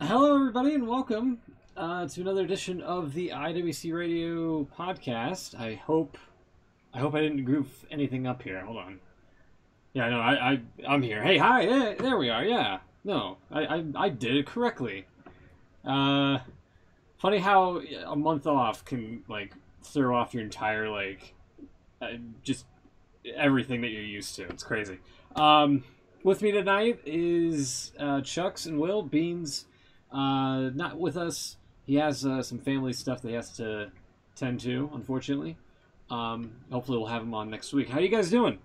Hello, everybody, and welcome to another edition of the IWC Radio podcast. I hope I didn't goof anything up here. Hold on. Yeah, no, I'm here. Hey, hi, there we are. Yeah, no, I did it correctly. Funny how a month off can throw off your entire just everything that you're used to. It's crazy. With me tonight is Chucks and Will. Beans not with us. He has some family stuff that he has to tend to, unfortunately. Hopefully we'll have him on next week. How you guys doing?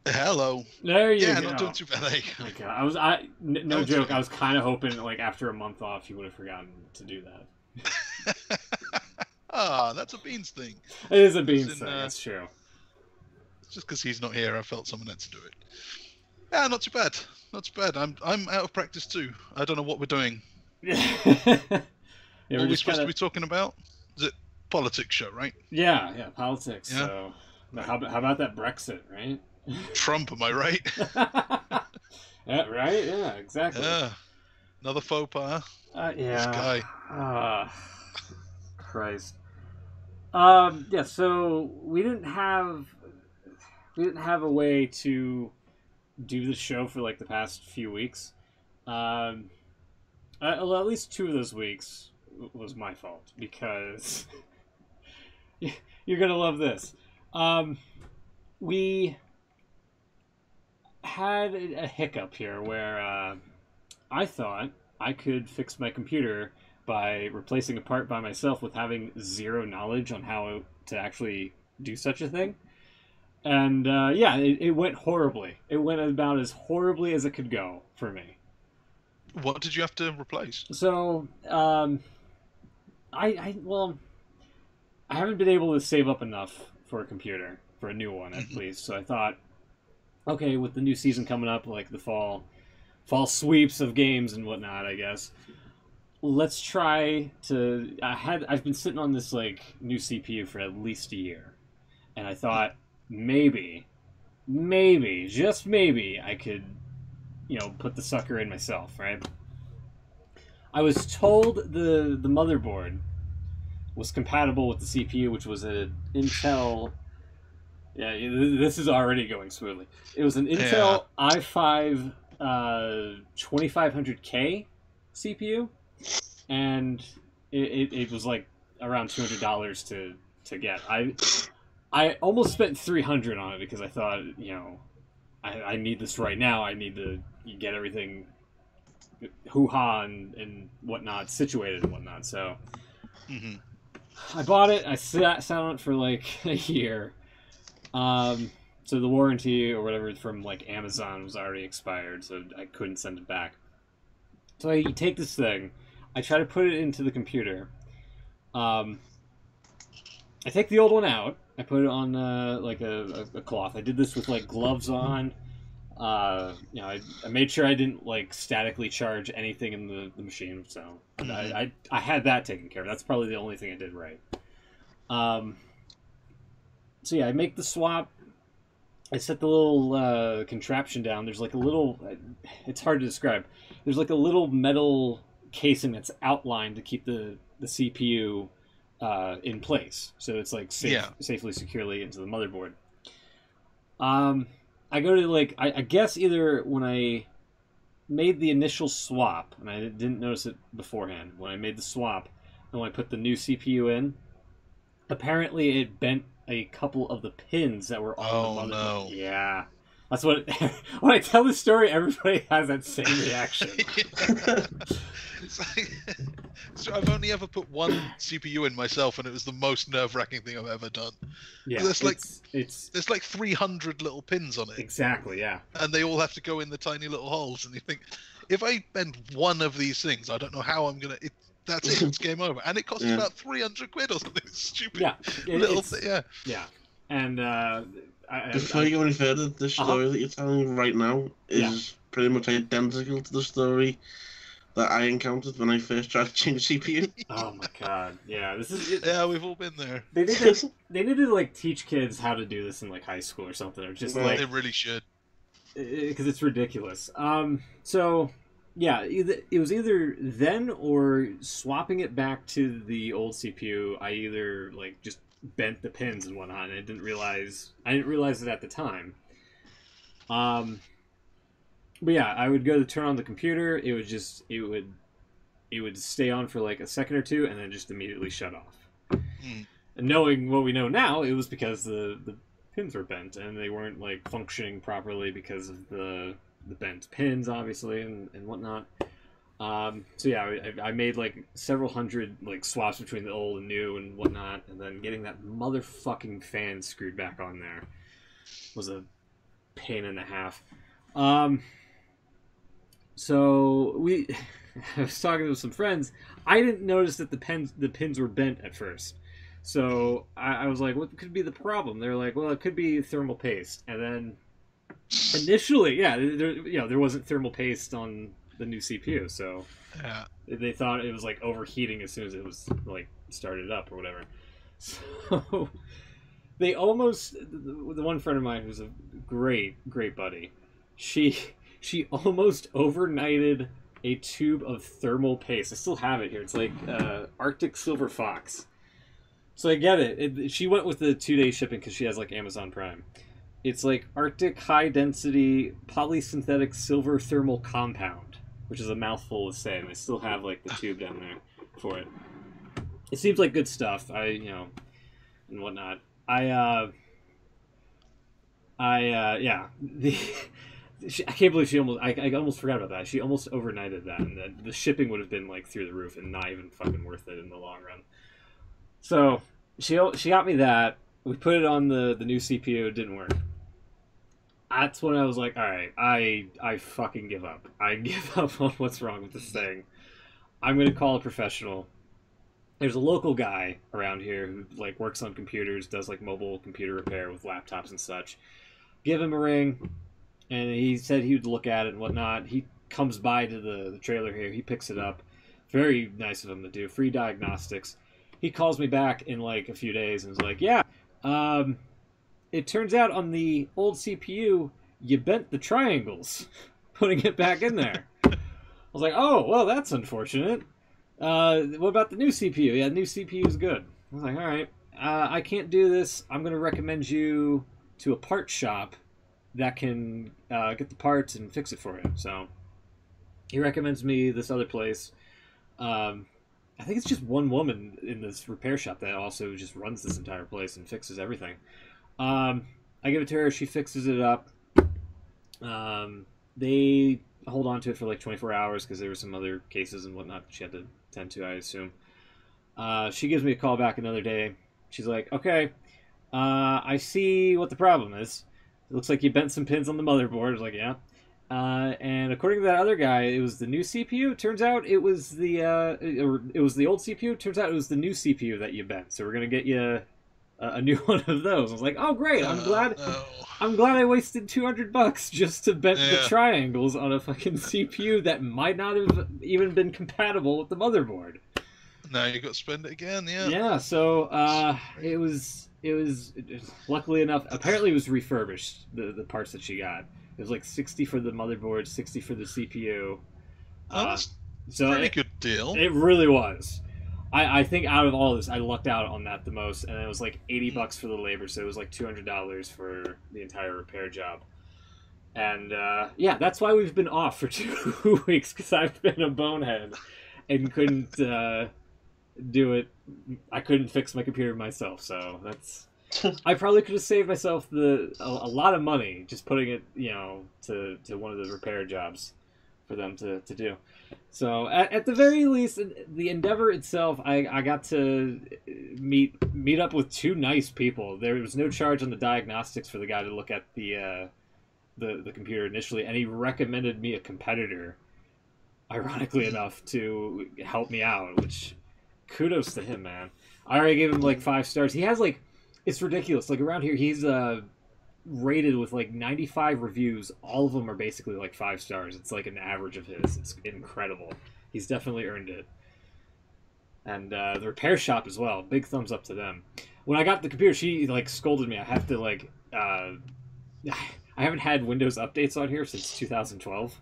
Hello. There you go. Yeah, not doing too bad. My God. No joke. I was kind of hoping after a month off you would have forgotten to do that. That's a Beans thing. It is a Beans thing. That's true. Just because he's not here, I felt someone had to do it. Yeah, not too bad. Not too bad. I'm out of practice too. I don't know what we're doing. Yeah, what are we supposed to be talking about? Is it politics show, right? Yeah, politics. Yeah. So, how about that Brexit, right? Trump, am I right? Yeah, right? Yeah, exactly. Yeah. Another faux pas. Yeah. This guy. Christ. Yeah, so we didn't have a way to do the show for the past few weeks. Well, at least 2 of those weeks was my fault because you're gonna love this. We had a hiccup here where I thought I could fix my computer by replacing a part by myself with having zero knowledge on how to actually do such a thing. And it went horribly. It went about as horribly as it could go for me. What did you have to replace? So, I haven't been able to save up enough for a computer, for a new one at least. So I thought, okay, with the new season coming up, the fall sweeps of games and whatnot, I guess, let's try to. I've been sitting on this new CPU for at least a year, and I thought maybe, just maybe, I could, put the sucker in myself, right? I was told the motherboard was compatible with the CPU, which was an Intel. Yeah, this is already going smoothly. It was an Intel i5 2500K CPU, and it was around $200 to get. I almost spent $300 on it because I thought, I need this right now. I need to get everything hoo-ha and whatnot situated and whatnot. So I bought it. I sat on it for a year. So the warranty or whatever from Amazon was already expired, so I couldn't send it back. So I take this thing, I try to put it into the computer. I take the old one out. I put it on a cloth. I did this with gloves on. I made sure I didn't statically charge anything in the machine. So I had that taken care of. That's probably the only thing I did right. So yeah, I make the swap. I set the little contraption down. There's a little. It's hard to describe. There's a little metal casing that's outlined to keep the CPU in place, so it's safely, securely into the motherboard. I go to I guess either when I made the initial swap, and I didn't notice it beforehand, when I made the swap and when I put the new CPU in, apparently it bent a couple of the pins that were on the motherboard. No. Yeah. That's what. When I tell this story, everybody has that same reaction. So I've only ever put one CPU in myself, and it was the most nerve-wracking thing I've ever done. Yeah, there's 300 little pins on it. Exactly, yeah. And they all have to go in the tiny little holes, and you think, if I bend one of these things, I don't know how I'm gonna. That's it. It's game over. And it costs about 300 quid or something stupid. Yeah, little thing. Yeah. Yeah, and before you go any further, the story that you're telling right now is pretty much identical to the story that I encountered when I first tried to change CPU. Oh my god! Yeah, this is. Yeah, we've all been there. They need to teach kids how to do this in high school or something, or just they really should. Because it's ridiculous. So Yeah, it was either then or swapping it back to the old CPU. I either like just bent the pins and whatnot, and I didn't realize it at the time. But yeah, I would go to turn on the computer. It would stay on for like a second or two, and then just immediately shut off. Mm. And knowing what we know now, it was because the pins were bent and they weren't like functioning properly because of the bent pins, obviously, and whatnot. So yeah, I made like several hundred like swaps between the old and new and whatnot, and then getting that motherfucking fan screwed back on there was a pain and a half. So I was talking to some friends. I didn't notice that the pins were bent at first. So I was like, what could be the problem? They're like, well, it could be thermal paste. And then initially, yeah, there wasn't thermal paste on the new CPU, so yeah, they thought it was like overheating as soon as it was like started up or whatever. So they almost, the one friend of mine who's a great buddy, she almost overnighted a tube of thermal paste. I still have it here. It's like Arctic Silver Fox. So I get it. She went with the 2-day shipping because she has like Amazon Prime. It's like Arctic high density polysynthetic silver thermal compound, which is a mouthful to say, and I still have like the tube down there for it. It seems like good stuff. And whatnot. Yeah. I can't believe she almost. I almost forgot about that. She almost overnighted that, and the shipping would have been like through the roof and not even fucking worth it in the long run. So she got me that. We put it on the new CPU. It didn't work. That's when I was like, all right, I fucking give up. I give up on what's wrong with this thing. I'm gonna call a professional. There's a local guy around here who like works on computers, does like mobile computer repair with laptops and such. Give him a ring, and he said he would look at it and whatnot. He comes by to the trailer here. He picks it up. Very nice of him to do. Free diagnostics. He calls me back in like a few days and is like, yeah, it turns out on the old CPU, you bent the triangles, putting it back in there. I was like, oh, well, that's unfortunate. What about the new CPU? Yeah, the new CPU is good. I was like, all right, I can't do this. I'm going to recommend you to a part shop that can get the parts and fix it for you. So he recommends me this other place. I think it's just one woman in this repair shop that also just runs this entire place and fixes everything. I give it to her. She fixes it up. They hold on to it for like 24 hours because there were some other cases and whatnot that she had to tend to, I assume. She gives me a call back another day. She's like, okay, I see what the problem is. It looks like you bent some pins on the motherboard. I was like, yeah. And according to that other guy, it was the new CPU. Turns out it was the old CPU. Turns out it was the new CPU that you bent. So we're gonna get you a new one of those. I was like, oh great! I'm glad I wasted $200 just to bend the triangles on a fucking CPU that might not have even been compatible with the motherboard. Now you got to spend it again, yeah. Yeah. So it was luckily enough. Apparently, it was refurbished. The parts that she got. It was like 60 for the motherboard, 60 for the CPU. That's a pretty good deal. It really was. I think out of all of this, I lucked out on that the most, and it was like $80 for the labor, so it was like $200 for the entire repair job. And yeah, that's why we've been off for 2 weeks, because I've been a bonehead and couldn't do it. I couldn't fix my computer myself, so that's... I probably could have saved myself a lot of money just putting it, to one of the repair jobs for them to do. So at the very least, the endeavor itself, I got to meet up with 2 nice people. There was no charge on the diagnostics for the guy to look at the computer initially, and he recommended me a competitor, ironically enough, to help me out, which kudos to him, man. I already gave him like 5 stars. He has like... It's ridiculous. Like around here, he's rated with like 95 reviews. All of them are basically like 5 stars. It's like an average of his. It's incredible. He's definitely earned it. And the repair shop as well. Big thumbs up to them. When I got the computer, she like scolded me. I have to like I haven't had Windows updates on here since 2012.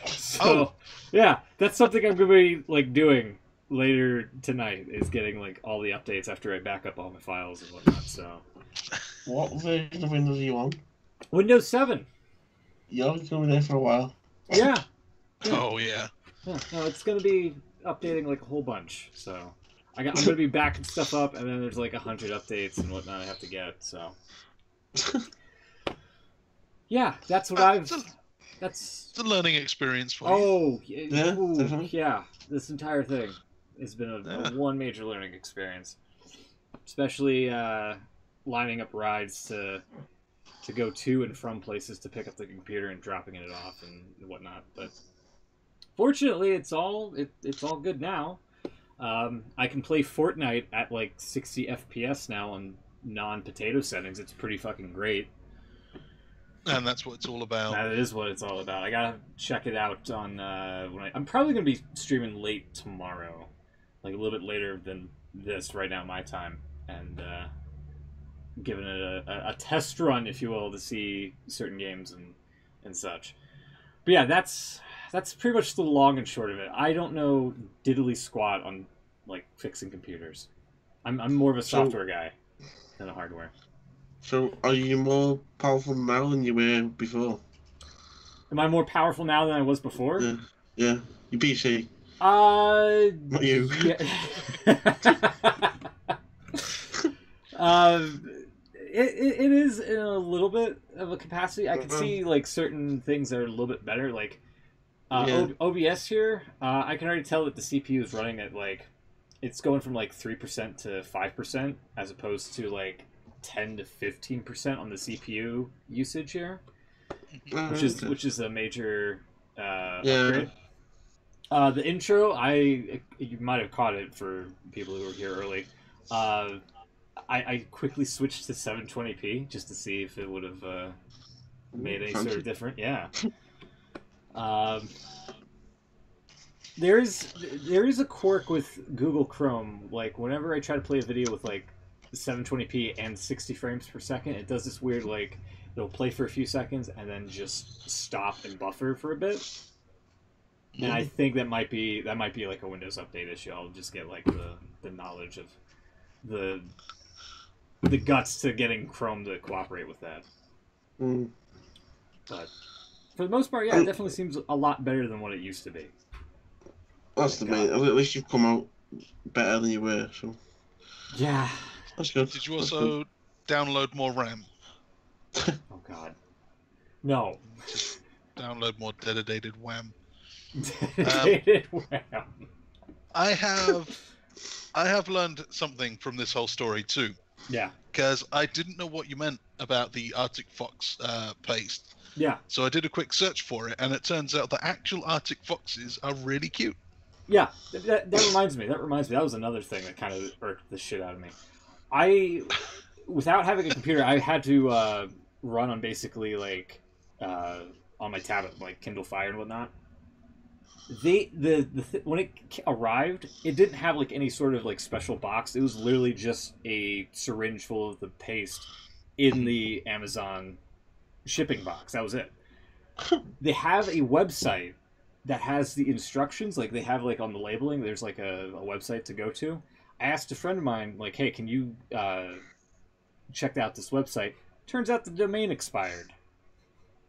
So, yeah, that's something I'm going to be, like, doing later tonight, is getting, like, all the updates after I back up all my files and whatnot, so. What version of Windows are you on? Windows 7. You're going to be there for a while. Yeah. Oh, yeah. No, it's going to be updating, like, a whole bunch, so. I'm going to be backing stuff up, and then there's, like, 100 updates and whatnot I have to get, so. Yeah, that's what That's it's a learning experience for you. Oh, Yeah, definitely. yeah. This entire thing has been a one major learning experience, especially lining up rides to go to and from places to pick up the computer and dropping it off and whatnot. But fortunately, it's all good now. I can play Fortnite at like 60 FPS now on non-potato settings. It's pretty fucking great. And that's what it's all about. That is what it's all about. I gotta check it out on I'm probably gonna be streaming late tomorrow, like a little bit later than this right now, my time, and giving it a test run, if you will, to see certain games and such. But yeah, that's pretty much the long and short of it. I don't know diddly squat on like fixing computers. I'm more of a software guy than a hardware. So, are you more powerful now than you were before? Am I more powerful now than I was before? Yeah. Your PC. Not you. Yeah. It is in a little bit of a capacity. I can see like certain things that are a little bit better. Like OBS here, I can already tell that the CPU is running at like it's going from like 3% to 5% as opposed to like 10 to 15% on the CPU usage here, which is a major upgrade. The intro, you might have caught it for people who were here early. I quickly switched to 720p just to see if it would have made any sort of difference. Yeah. There is a quirk with Google Chrome. Like whenever I try to play a video with like 720p and 60 frames per second, it does this weird like it'll play for a few seconds and then just stop and buffer for a bit. And I think that might be like a Windows update issue. I'll just get like the knowledge of the guts to getting Chrome to cooperate with that. But for the most part, yeah, it definitely seems a lot better than what it used to be. That's the main. At least you've come out better than you were. So yeah. That's good. Did you also download more RAM? Oh God, no. Just download more dedicated WAM. Dedicated WAM. I have learned something from this whole story too. Yeah. Because I didn't know what you meant about the Arctic Fox paste. Yeah. So I did a quick search for it, and it turns out the actual Arctic foxes are really cute. Yeah, that reminds me. That was another thing that kind of irked the shit out of me. Without having a computer, I had to run on basically like on my tablet, like Kindle Fire and whatnot. When it arrived, it didn't have like any sort of like special box. It was literally just a syringe full of the paste in the Amazon shipping box. That was it. They have a website that has the instructions, like they have like on the labeling, there's like a website to go to. I asked a friend of mine, like, hey, can you check out this website? Turns out the domain expired.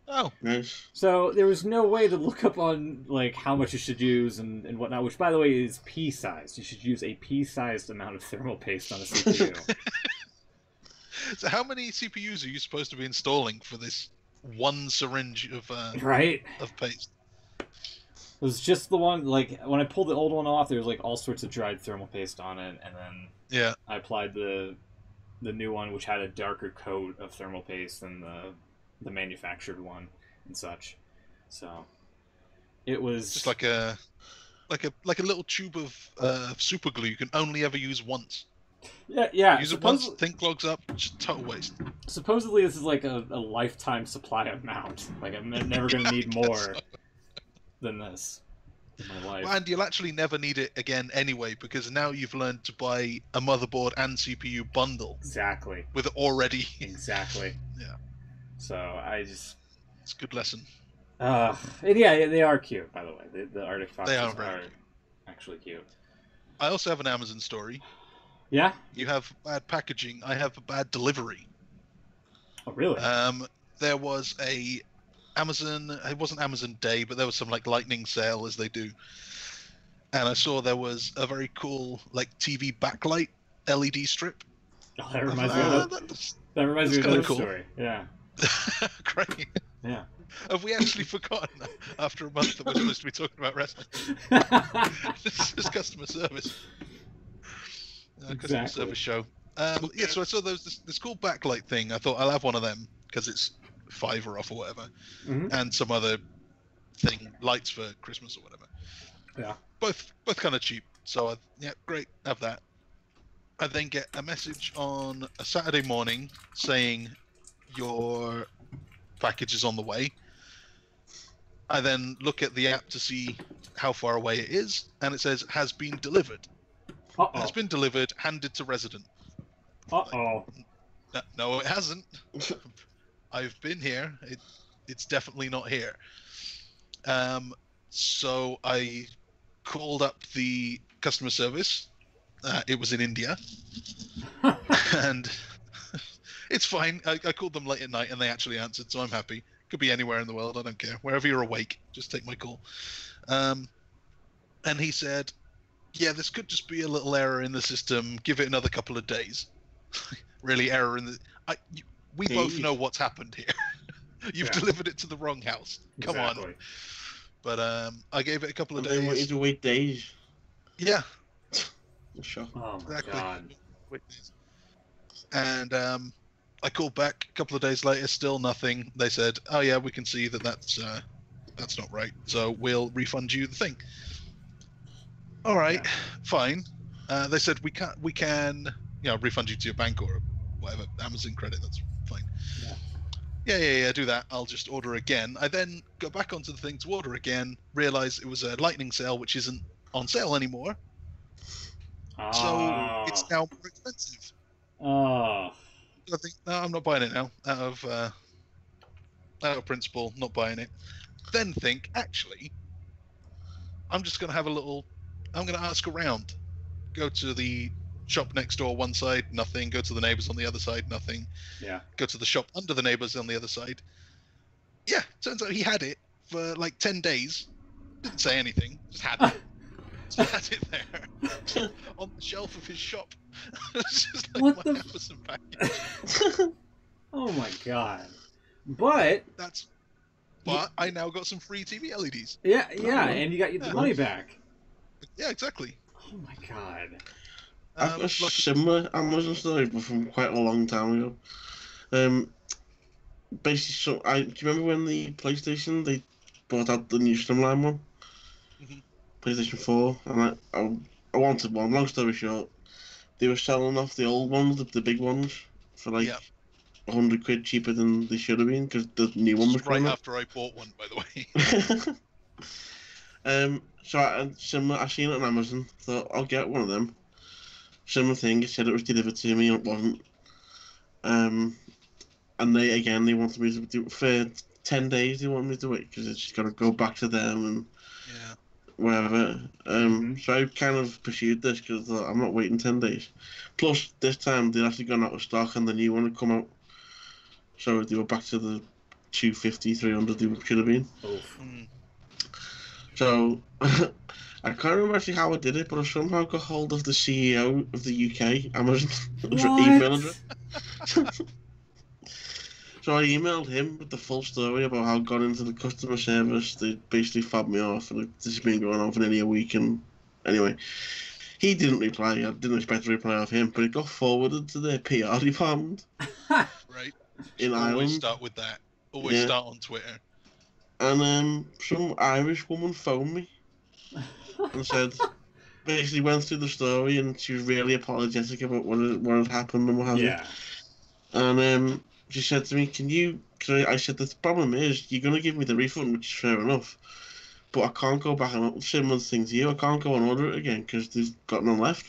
Oh, nice. So there was no way to look up on like how much you should use and whatnot, which by the way is pea-sized. You should use a pea-sized amount of thermal paste on a CPU. So how many CPUs are you supposed to be installing for this one syringe of right of paste? It was just the one, like, when I pulled the old one off, there was, like, all sorts of dried thermal paste on it, and then I applied the new one, which had a darker coat of thermal paste than the manufactured one and such. So, it was... Just like a little tube of super glue you can only ever use once. Yeah. Use it once, thing clogs up, just total waste. Supposedly this is like a lifetime supply amount. Like, I'm never going to need more than this in my life. And you'll actually never need it again anyway, because now you've learned to buy a motherboard and CPU bundle. Exactly. With it already. Exactly. Yeah. So I just... It's a good lesson. And yeah, they are cute, by the way. The Arctic They foxes are are very. actually cute. I also have an Amazon story. Yeah? You have bad packaging. I have a bad delivery. Oh, really? There was a Amazon. It wasn't Amazon Day, but there was some like lightning sale as they do, and I saw there was a very cool like TV backlight LED strip. Oh, that I reminds thought, me of that another cool. story. Yeah. Great. Yeah. Have we actually forgotten after a month that we're supposed to be talking about wrestling? This is customer service. Customer service show. Yeah, so I saw this cool backlight thing. I thought I'll have one of them because it's $5 off or whatever, and some other thing, lights for Christmas or whatever. Yeah. Both kind of cheap. So yeah, great, have that. I then get a message on a Saturday morning saying your package is on the way. I then look at the app to see how far away it is, and it says has been delivered. Uh-oh. Has been delivered, handed to resident. Uh-oh. No, it hasn't. I've been here. It's definitely not here. So I called up the customer service. It was in India. And it's fine. I called them late at night and they actually answered, so I'm happy. Could be anywhere in the world. I don't care. Wherever you're awake, just take my call. And he said, yeah, this could just be a little error in the system. Give it another couple of days. Really, error in the... We both know what's happened here. You've delivered it to the wrong house. Come on. But I gave it a couple of days. They want you to wait days. Yeah. Sure. Oh my God. And I called back a couple of days later, still nothing. They said, "Oh yeah, we can see that's not right. So we'll refund you the thing." All right, fine. They said we can refund you to your bank or whatever, Amazon credit. That's fine. Yeah. Do that. I'll just order again. I then go back onto the thing to order again. Realize it was a lightning sale, which isn't on sale anymore. So it's now more expensive. Oh. I think no, I'm not buying it now. Out of principle, not buying it. Then think, actually, I'm just going to have a little. I'm going to ask around. Go to the shop next door, one side, nothing. Go to the neighbors on the other side, nothing. Yeah. Go to the shop under the neighbors on the other side. Yeah, turns out he had it for like 10 days. Didn't say anything. Just had it. Just had it there on the shelf of his shop. It's just like what my the? Amazon package. Oh my God! But I now got some free TV LEDs. Yeah, and you got the money back. Yeah, exactly. Oh my God! I've got a similar Amazon story, but from quite a long time ago. Basically, do you remember when the PlayStation they brought out the new Slimline one? Mm-hmm. PlayStation 4, and I wanted one. Long story short, they were selling off the old ones, the big ones, for like £100 cheaper than they should have been because the new one was coming right after I bought one, by the way. So I seen it on Amazon. Thought I'll get one of them. Similar thing. It said it was delivered to me, and it wasn't. And they wanted me to do it for 10 days. They wanted me to wait because it's got to go back to them and whatever. So I kind of pursued this because I thought I'm not waiting 10 days. Plus, this time they'd actually gone out of stock and the new one had come out. So they were back to the 250, 300 they should have been. So I can't remember actually how I did it, but I somehow got hold of the CEO of the UK Amazon email address. So I emailed him with the full story about how I got into the customer service. They basically fobbed me off, and this has been going on for nearly a week. And anyway, he didn't reply. I didn't expect a reply off him, but it got forwarded to their PR department. Right. In Ireland. Always start with that. Always start on Twitter. And some Irish woman phoned me and said, basically went through the story, and she was really apologetic about what had happened and what have you. And she said to me, because I said, the problem is, you're going to give me the refund, which is fair enough, but I can't go back and similar thing to you. I can't go and order it again because there's got none left.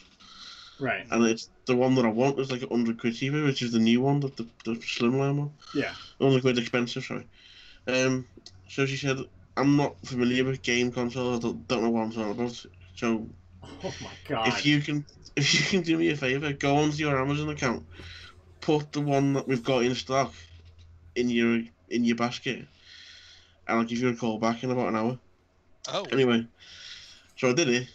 Right. And it's the one that I want is like £100 cheaper, which is the new one, the Slimline one. Yeah. £100 expensive, sorry. So she said, I'm not familiar with game consoles. I don't know what I'm talking about. So Oh my god. if you can do me a favor, go onto your Amazon account, put the one that we've got in stock in your basket, and I'll give you a call back in about an hour. Oh. Anyway, so I did it.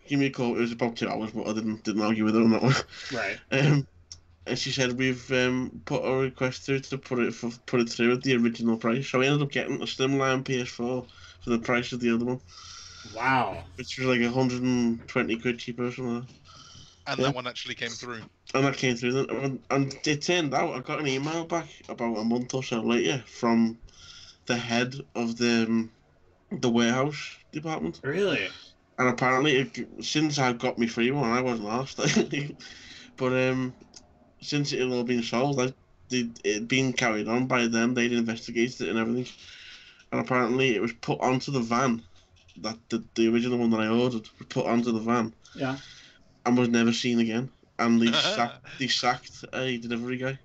Give me a call. It was about 2 hours, but I didn't argue with her on that one. Right. And she said we've put a request through to put it through at the original price. So I ended up getting a Slimline PS4 for the price of the other one. Wow. Which was like 120 quid cheaper or something. And that one actually came through. And that came through then. And it turned out I got an email back about a month or so later from the head of the warehouse department. Really? And apparently, since I got me free one, I wasn't asked. But since it had all been sold, it been carried on by them. They'd investigated it and everything. And apparently, it was put onto the van. That the original one that I ordered was put onto the van. Yeah. And was never seen again. And they sacked a delivery guy.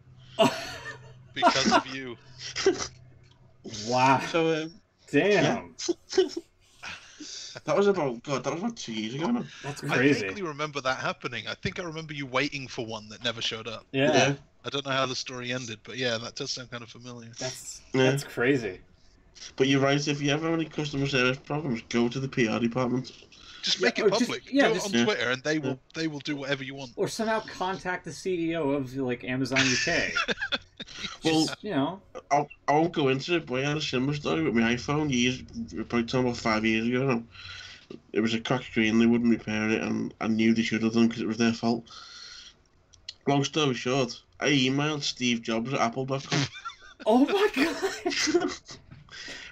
Because of you. Wow. So damn. Yeah. That was about 2 years ago now. That's crazy. I vaguely remember that happening. I think I remember you waiting for one that never showed up. Yeah. I don't know how the story ended, but yeah, that does sound kind of familiar. That's crazy. But you're right, if you ever have any customer service problems, go to the PR department. Just make it public. Do it on Twitter, and they will do whatever you want. Or somehow contact the CEO of like Amazon UK. Well, you know, I won't go into it, but I had a similar story with my iPhone probably talking about 5 years ago now. It was a cracked screen, they wouldn't repair it, and I knew they should have done because it was their fault. Long story short, I emailed Steve Jobs at apple.com. Oh my god!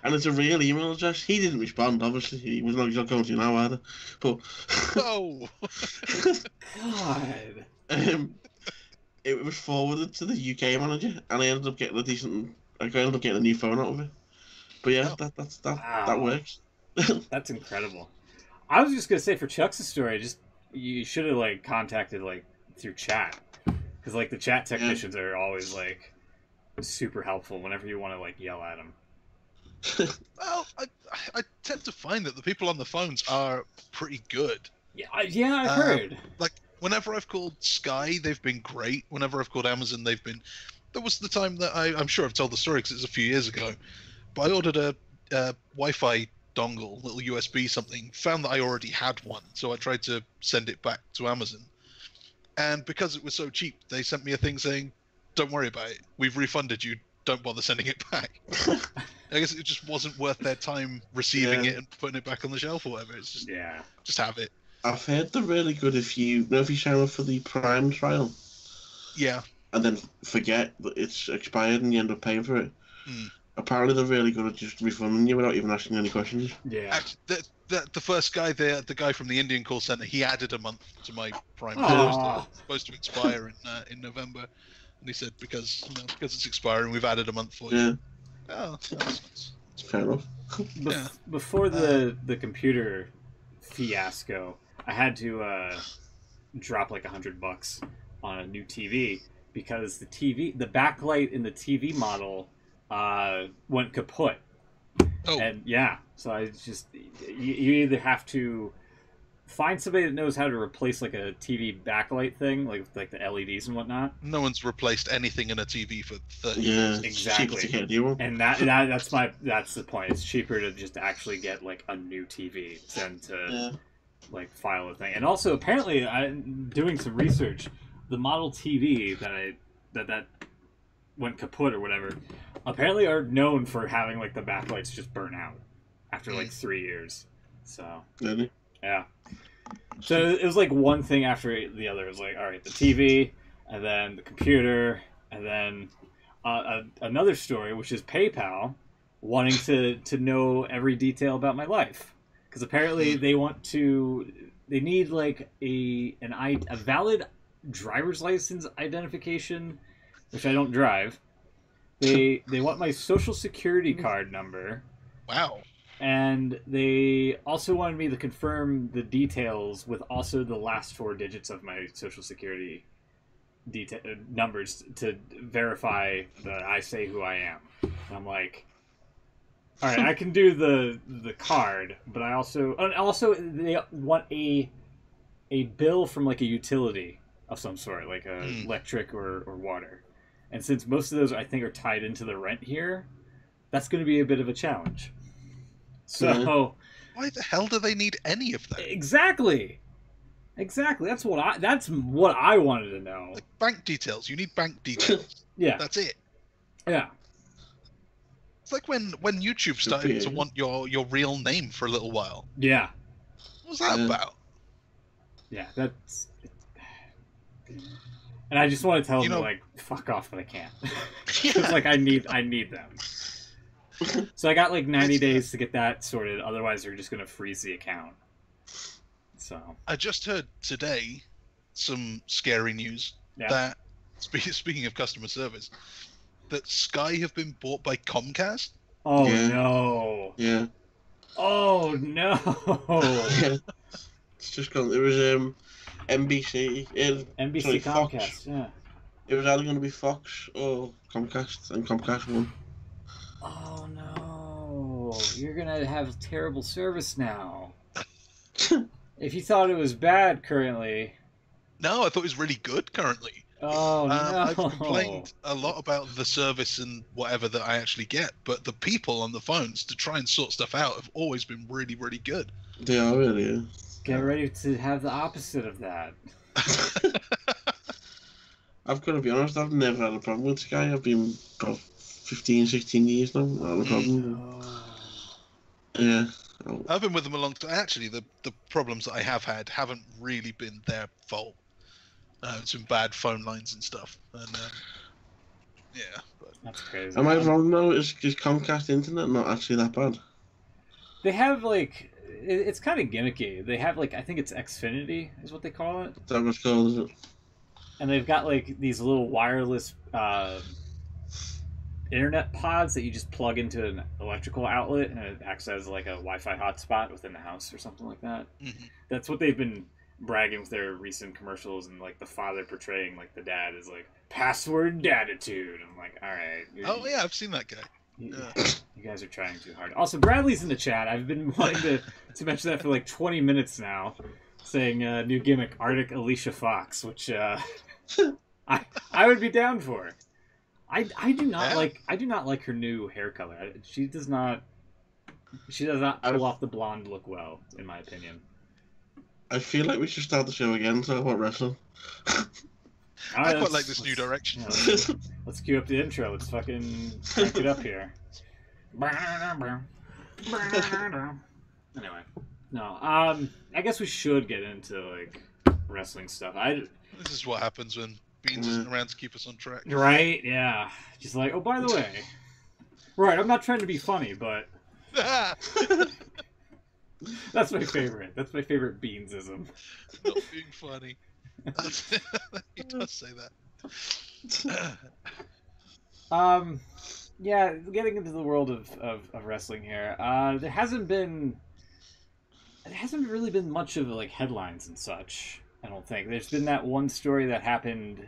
And it's a real email address. He didn't respond, obviously. He's not going to now either. But oh, God. It was forwarded to the UK manager, and I ended up getting a new phone out of it. But yeah, that works. That's incredible. I was just gonna say for Chuck's story, you should have like contacted like through chat, because like the chat technicians are always like super helpful whenever you want to like yell at them. Well, I tend to find that the people on the phones are pretty good. Yeah, I've heard. Like, whenever I've called Sky, they've been great. Whenever I've called Amazon, they've been... There was the time that I'm sure I've told the story because it was a few years ago, but I ordered a Wi-Fi dongle, little USB something, found that I already had one, so I tried to send it back to Amazon. And because it was so cheap, they sent me a thing saying, don't worry about it, we've refunded you, don't bother sending it back. I guess it just wasn't worth their time receiving it and putting it back on the shelf or whatever. It's just, just have it. I've heard they're really good if you sign up for the Prime trial. Yeah. And then forget that it's expired and you end up paying for it. Apparently they're really good at just refunding you without even asking any questions. Yeah. Actually, the first guy there, the guy from the Indian call center, he added a month to my Prime. It was supposed to expire in November. And he said, because it's expiring, we've added a month for you. Yeah. Oh, that's fair enough. Before the computer fiasco, I had to drop like $100 on a new TV because the backlight in the TV model went kaput. Oh. And so I just you either have to find somebody that knows how to replace like a TV backlight thing, like the LEDs and whatnot. No one's replaced anything in a TV for 30 years. Exactly. And that's the point. It's cheaper to just actually get like a new TV than to like file a thing. And also apparently, I'm doing some research. The model TV that went kaput or whatever, apparently are known for having like the backlights just burn out after like 3 years. So really? Yeah. So it was like one thing after the other. It was like, all right, the TV, and then the computer, and then another story, which is PayPal wanting to know every detail about my life, because apparently they need like a valid driver's license identification, which I don't drive. They want my social security card number. Wow. And they also wanted me to confirm the details with also the last 4 digits of my social security numbers to verify that I say who I am. And I'm like, All right, I can do the card, but I also they want a bill from like a utility of some sort, like electric or water. And since most of those I think are tied into the rent here, that's going to be a bit of a challenge. So why the hell do they need any of that? Exactly. That's what I wanted to know. Like bank details. You need bank details. Yeah. That's it. Yeah. It's like when YouTube started to want your real name for a little while. Yeah. What was that about? Yeah, that's... And I just want to tell them, like, fuck off, but I can't. It's like, I need them. So I got, like, 90 days to get that sorted, otherwise they're just going to freeze the account. So... I just heard today some scary news that, speaking of customer service, that Sky have been bought by Comcast. Oh, no. Yeah. Oh, no. Yeah. It's just gone. It was NBC. NBC Comcast, Fox. yeah. It was either going to be Fox or Comcast, and Comcast won. Oh, no. You're going to have terrible service now. If you thought it was bad currently... No, I thought it was really good currently. Oh, no. I've complained a lot about the service and whatever that I actually get, but the people on the phones to try and sort stuff out have always been really, really good. They are really. Get ready to have the opposite of that. I've got to be honest, I've never had a problem with Sky. I've been about 15, 16 years now. Not a problem. Yeah. I've been with them a long time. Actually, the problems that I have had haven't really been their fault. Some bad phone lines and stuff. And yeah. But... That's crazy. Am I wrong though? Is Comcast internet not actually that bad? They have like... It's kind of gimmicky. They have like, I think it's Xfinity is what they call it. Is that what's called, is it? And they've got like these little wireless internet pods that you just plug into an electrical outlet and it acts as like a Wi-Fi hotspot within the house or something like that. Mm-hmm. That's what they've been bragging with their recent commercials, and like the father portraying like the dad is like password daditude. I'm like, all right. Oh yeah, I've seen that guy. You guys are trying too hard. Also, Bradley's in the chat. I've been wanting to mention that for like 20 minutes now, saying new gimmick Arctic Alicia Fox, which I would be down for. I do not like her new hair color. She does not pull off the blonde look well, in my opinion. I feel like we should start the show again, talk about wrestling. I quite like this new direction. Let's cue up the intro. Let's fucking crank it up here. Anyway, no. I guess we should get into like wrestling stuff. This is what happens when Beans isn't around to keep us on track. Right? Yeah. Just like, oh, by the way, right? I'm not trying to be funny, but that's my favorite. That's my favorite Beansism. Not being funny. He does say that. Yeah, getting into the world of wrestling here. There hasn't really been much of like headlines and such. I don't think there's been that one story that happened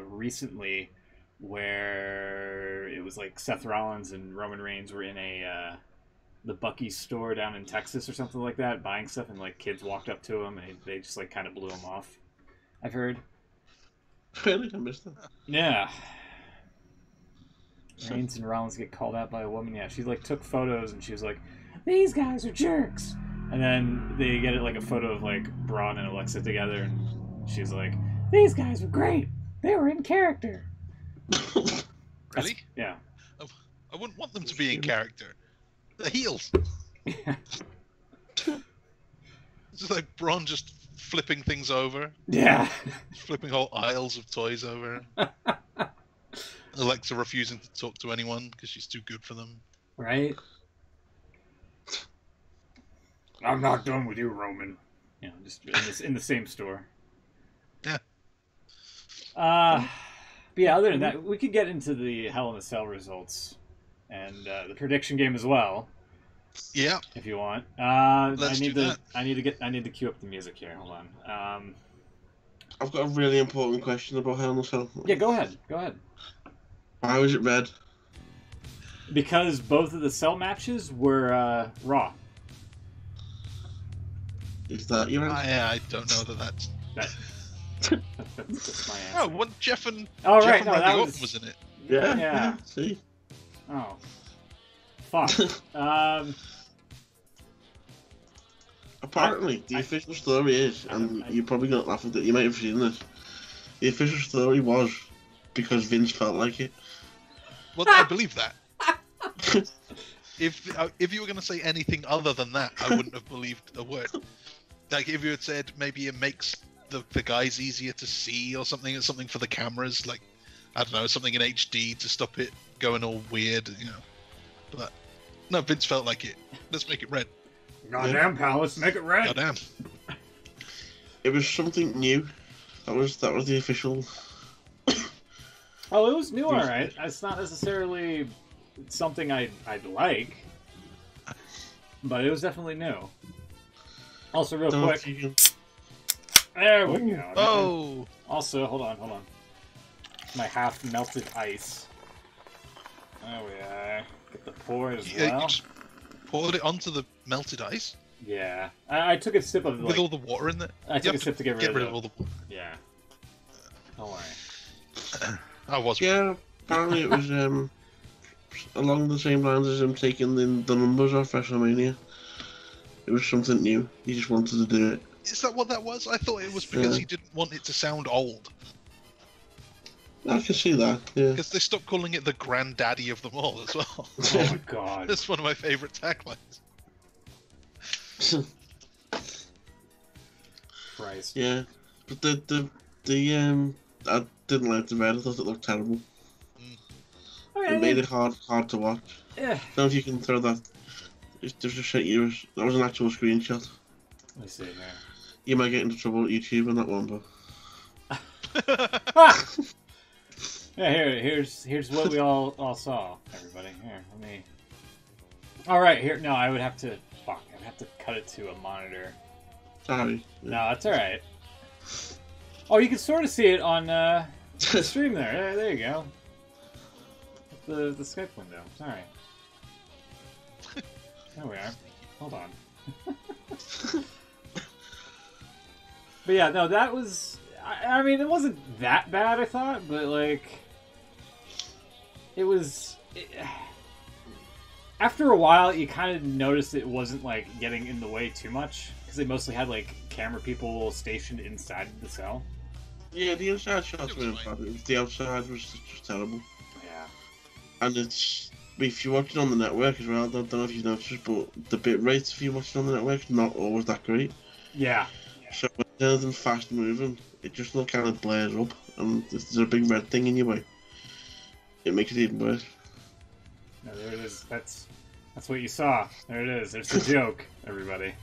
recently where it was like Seth Rollins and Roman Reigns were in the Buc-ee's store down in Texas or something like that, buying stuff, and like kids walked up to him and they just like kind of blew him off. I've heard. Really? I missed that. Yeah. Reigns and Rollins get called out by a woman. Yeah, she like took photos and she was like, "These guys are jerks." And then they get it like a photo of like Braun and Alexa together, and she's like, "These guys were great. They were in character." Really? Yeah. I wouldn't want them to be in character. They're heels. Yeah. It's just like Braun just flipping things over. Yeah. Flipping whole aisles of toys over. Alexa refusing to talk to anyone because she's too good for them. Right? I'm not done with you, Roman. You know, just in the same store. Yeah. But yeah, other than that, we could get into the Hell in a Cell results and the prediction game as well. Yeah. If you want. Let's do that. I need to cue up the music here. Hold on. I've got a really important question about Hell in a Cell. Yeah, go ahead. Why was it red? Because both of the cell matches were Raw. Is that your answer? I don't know that's... That's just my answer. Oh, when Jeff and Right, Randy Orton was in it. Yeah. See? Oh. Fuck. Apparently, the official story is, and you're probably going to laugh at it, you might have seen this. The official story was because Vince felt like it. Well, I believe that. If you were going to say anything other than that, I wouldn't have believed a word. Like, if you had said maybe it makes the guys easier to see or something for the cameras, like, I don't know, something in HD to stop it going all weird, you know. But, no, Vince felt like it. Let's make it red. Goddamn, pal, let's make it red. Goddamn. It was something new. That was the official... Oh, it was new, alright. It's not necessarily something I'd like, but it was definitely new. Also, real quick, there we go. Oh! Also, hold on. My half melted ice. There we are. Get the pour as well. You just poured it onto the melted ice? Yeah. I took a sip of with all the water in there? I took a sip to get rid of all the water. Yeah. Don't worry. Yeah, apparently it was along the same lines as him taking the numbers off WrestleMania. It was something new. He just wanted to do it. Is that what that was? I thought it was because he didn't want it to sound old. I can see that, yeah. Because they stopped calling it the granddaddy of them all as well. Oh my god. That's one of my favourite taglines. Christ. Yeah. But I didn't like the red. I thought it looked terrible. It made it hard to watch. Yeah. I don't know if you can throw that. There's a shit you. That was an actual screenshot. Let me see here. You might get into trouble at YouTube on that one, but. Yeah, here's what we all saw, everybody. Here, let me. All right, here. No, I would have to. Fuck, I'd have to cut it to a monitor. Sorry. No, that's all right. Oh, you can sort of see it on the stream there. There you go. The Skype window. All right. There we are. Hold on. But yeah, no, that was. I mean, it wasn't that bad, I thought, but like, it was. After a while, you kind of noticed it wasn't like getting in the way too much because they mostly had like camera people stationed inside the cell. Yeah, the inside shots were bad. The outside was just terrible. Yeah. And it's. If you watch it on the network as well, I don't know if you've noticed, but the bit rate if you watch it on the network is not always that great. Yeah. So when there's anything fast moving, it just kind of blares up, and if there's a big red thing in your way, it makes it even worse. No, there it is. That's what you saw. There it is. There's the joke, everybody.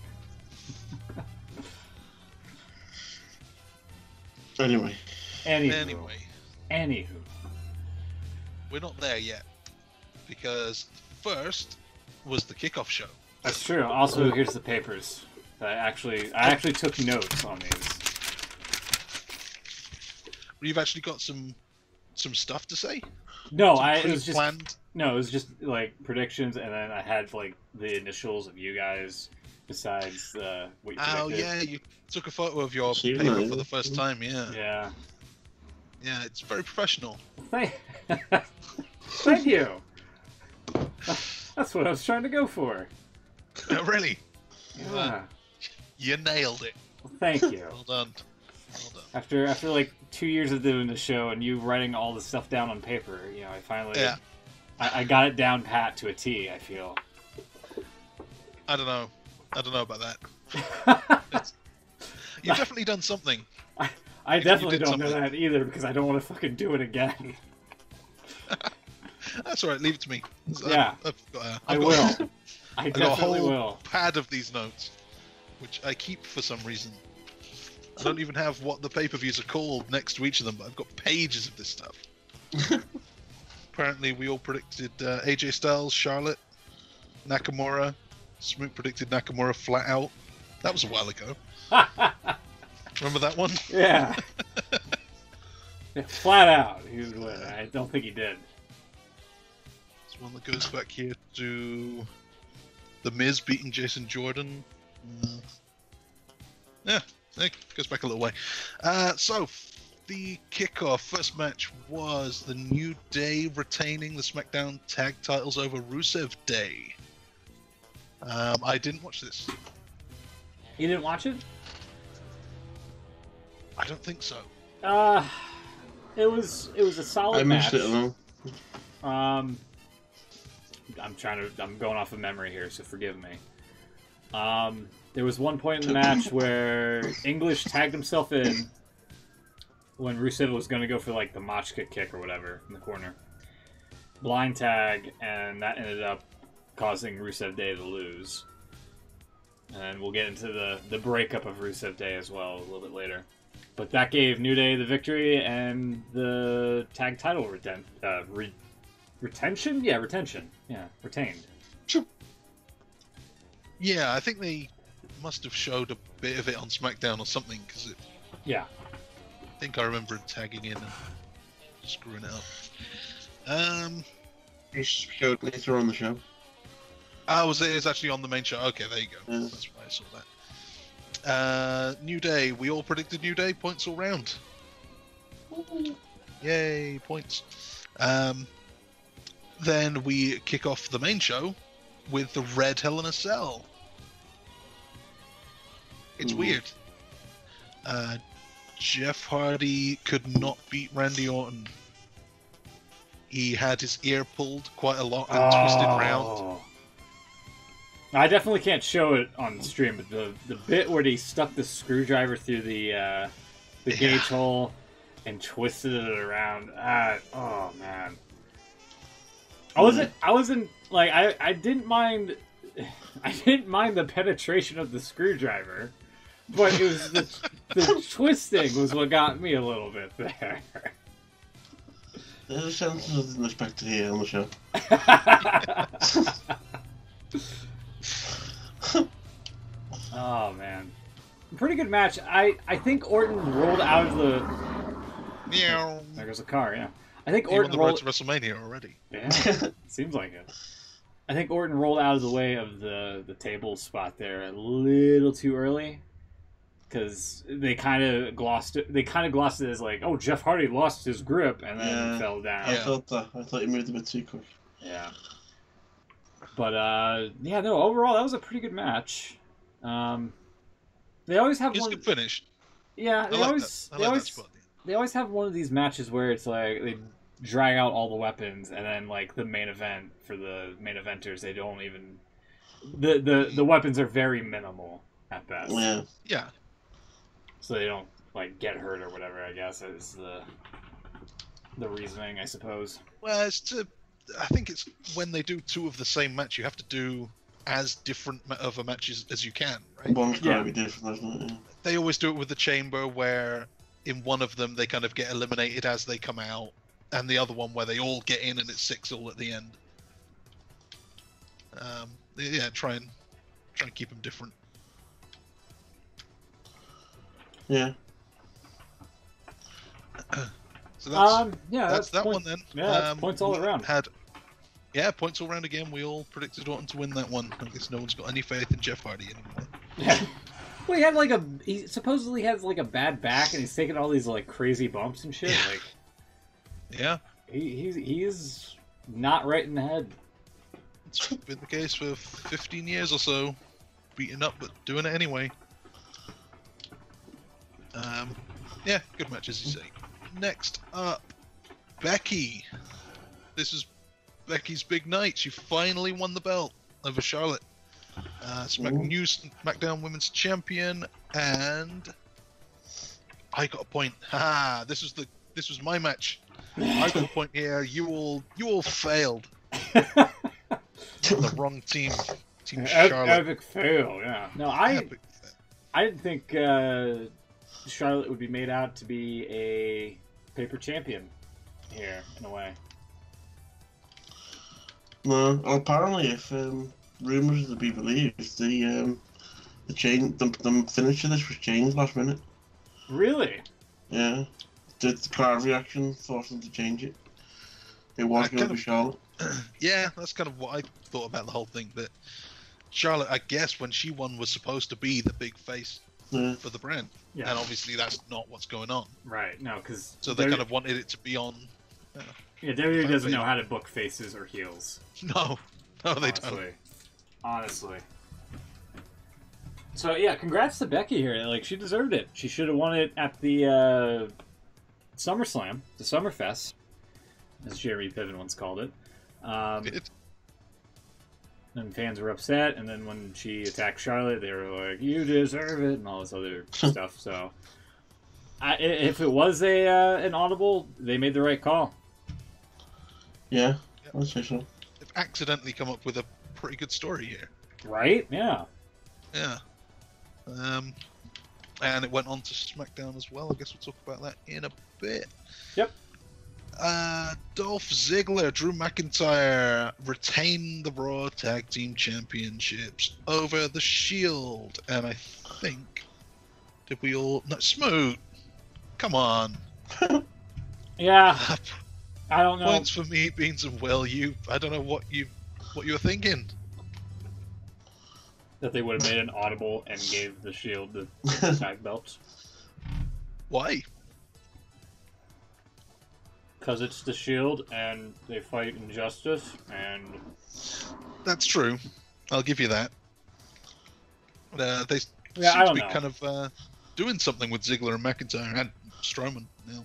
Anyway. Anywho. We're not there yet. Because first was the kickoff show. That's true. Also, here's the papers. I actually took notes on these. You've actually got some stuff to say? No, it was just planned. No, it was just like predictions, and then I had like the initials of you guys. Besides what you predicted. Oh yeah, you took a photo of your paper for the first time. Yeah. Yeah. Yeah, it's very professional. Thank you. That's what I was trying to go for. Oh, really? Yeah. You nailed it. Well, thank you. Well done. After like 2 years of doing the show and you writing all the stuff down on paper, you know, I finally I got it down pat to a T, I feel. I don't know about that. You've definitely done something. I definitely don't know that either because I don't want to fucking do it again. That's alright, leave it to me. Yeah. I will. I definitely will. Pad of these notes, which I keep for some reason. I don't even have what the pay-per-views are called next to each of them, but I've got pages of this stuff. Apparently, we all predicted AJ Styles, Charlotte, Nakamura. Smoot predicted Nakamura flat out. That was a while ago. Remember that one? Yeah. Flat out, he was winning. I don't think he did. It's one that goes back here to The Miz beating Jason Jordan. Yeah, it goes back a little way. So, the kickoff first match was the New Day retaining the SmackDown tag titles over Rusev Day. I didn't watch this. You didn't watch it? I don't think so. It was a solid match. I missed it alone. I'm going off of memory here, so forgive me. There was one point in the match where English tagged himself in when Rusev was going to go for like the Machka kick or whatever in the corner. Blind tag, and that ended up causing Rusev Day to lose. And we'll get into the breakup of Rusev Day as well a little bit later. But that gave New Day the victory and the tag title retention? Yeah, retention. Yeah, retained. Yeah, I think they must have showed a bit of it on SmackDown or something, because yeah, I think I remember tagging in and screwing it up. It showed later on the show. Was it? It's actually on the main show. Okay, there you go. Yeah. That's why I saw that. New Day. We all predicted New Day. Points all round. Yay, points. Then we kick off the main show with the Red Hell in a Cell. It's weird. Jeff Hardy could not beat Randy Orton. He had his ear pulled quite a lot and twisted round. I definitely can't show it on stream, but the bit where he stuck the screwdriver through the gauge hole and twisted it around. Oh man. I wasn't like I didn't mind the penetration of the screwdriver, but it was the twisting was what got me a little bit there. There's a sense I didn't expect to hear on the show. Oh man, pretty good match. I think Orton rolled out of the. Meow. There goes a car. Yeah, I think He Orton won the road rolled to WrestleMania already. Yeah, seems like it. I think Orton rolled out of the way of the table spot there a little too early, because they kind of glossed it. They kind of glossed it as like, oh, Jeff Hardy lost his grip and then fell down. I thought that. I thought he moved a bit too quick. Yeah. But overall that was a pretty good match. They always have It's a good finish. Yeah, they always have one of these matches where it's like they drag out all the weapons, and then like the main event for the main eventers, they don't even the weapons are very minimal at best. Yeah. Yeah. So they don't like get hurt or whatever, I guess is the reasoning, I suppose. Well, I think it's when they do two of the same match, you have to do as different of a match as you can, right? One's gotta be different, isn't it? They always do it with the chamber, where in one of them they kind of get eliminated as they come out, and the other one where they all get in and it's 6-all at the end. Try and keep them different. Yeah. So that's that point, one then. Yeah, that's points all around. Points all around again. We all predicted Orton to win that one. I guess no one's got any faith in Jeff Hardy anymore. Yeah. Well, he supposedly has like a bad back, and he's taking all these like crazy bumps and shit. Yeah. Like, yeah, he's not right in the head. It's been the case for 15 years or so, beaten up but doing it anyway. Good match as you say. Next up, Becky. This is Becky's big night. She finally won the belt over Charlotte. New SmackDown Women's Champion, and I got a point. This was my match. I got a point here. You all failed. The wrong team. Team Charlotte. Epic fail. Yeah. No, I didn't think Charlotte would be made out to be a paper champion here in a way. No, apparently, if rumors are to be believed, the finish of this was changed last minute. Really? Yeah. The crowd reaction forced them to change it. It was going to be Charlotte. Yeah, that's kind of what I thought about the whole thing. That Charlotte, I guess, when she won, was supposed to be the big face for the brand, and obviously that's not what's going on. Right? No, because so they kind of wanted it to be on. Yeah, WWE doesn't know how to book faces or heels. No, they don't. Honestly. So yeah, congrats to Becky here. Like, she deserved it. She should have won it at the SummerSlam, the Summerfest, as Jeremy Piven once called it. And fans were upset, and then when she attacked Charlotte, they were like, "You deserve it," and all this other stuff. So, if it was an audible, they made the right call. Yeah, I'd say so. They've accidentally come up with a pretty good story here. Right? Yeah. Yeah. And it went on to SmackDown as well. I guess we'll talk about that in a bit. Yep. Dolph Ziggler, Drew McIntyre retain the Raw Tag Team Championships over the Shield. And I think... Did we all... No, Smoot! Come on. Yeah. I don't know. Points for me, Beans and Will. I don't know what you were thinking. That they would have made an audible and gave the Shield the tag belts. Why? Because it's the Shield and they fight injustice, and that's true. I'll give you that. They seem to be kind of doing something with Ziggler and McIntyre and Strowman now.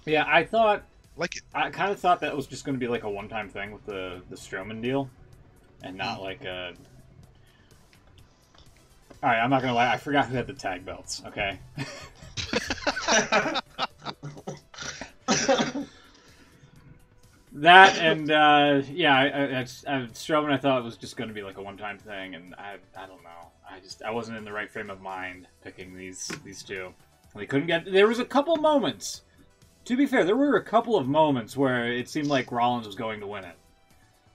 Yeah, I thought. Like it. I kind of thought that was just going to be like a one-time thing with the Strowman deal, and not like a. All right, I'm not gonna lie. I forgot who had the tag belts. Okay. That and Strowman. I thought it was just going to be like a one-time thing, and I don't know. I wasn't in the right frame of mind picking these two. We couldn't get. There was a couple moments. To be fair, there were a couple of moments where it seemed like Rollins was going to win it.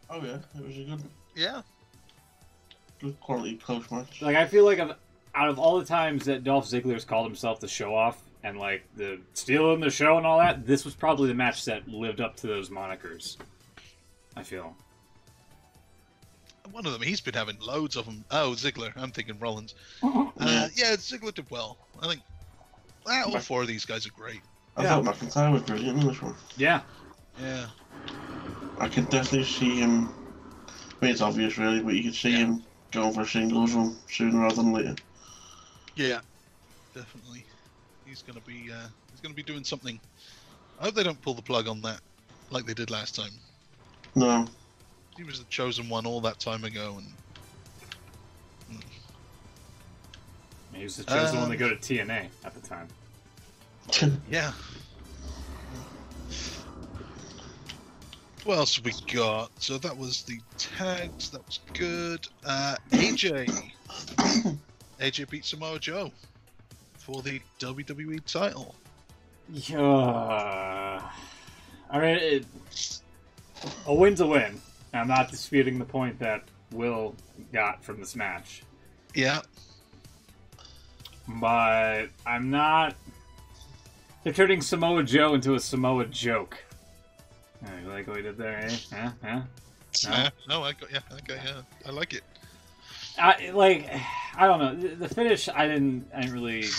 Oh yeah, it was a good. Yeah. Good quality close match. Like, I feel like out of all the times that Dolph Ziggler's called himself the show-off and like the stealing the show and all that, this was probably the match that lived up to those monikers. I feel. One of them, he's been having loads of them. Oh, Ziggler. I'm thinking Rollins. Yeah, Ziggler did well. I think all four of these guys are great. I thought McIntyre was brilliant in this one. Yeah. Yeah. I could definitely see him. I mean, it's obvious, really, but you could see him going for a singles run sooner rather than later. Yeah, definitely. He's gonna be doing something. I hope they don't pull the plug on that, like they did last time. No. He was the chosen one all that time ago, and he was the chosen one to go to TNA at the time. Yeah. What else have we got? So that was the tags. That was good. AJ. AJ beat Samoa Joe for the WWE title. Yeah. I mean, a win's a win. I'm not disputing the point that Will got from this match. Yeah. But I'm not... They're turning Samoa Joe into a Samoa joke. You like what we did there, eh? No, I like it. I don't know. The finish, I didn't really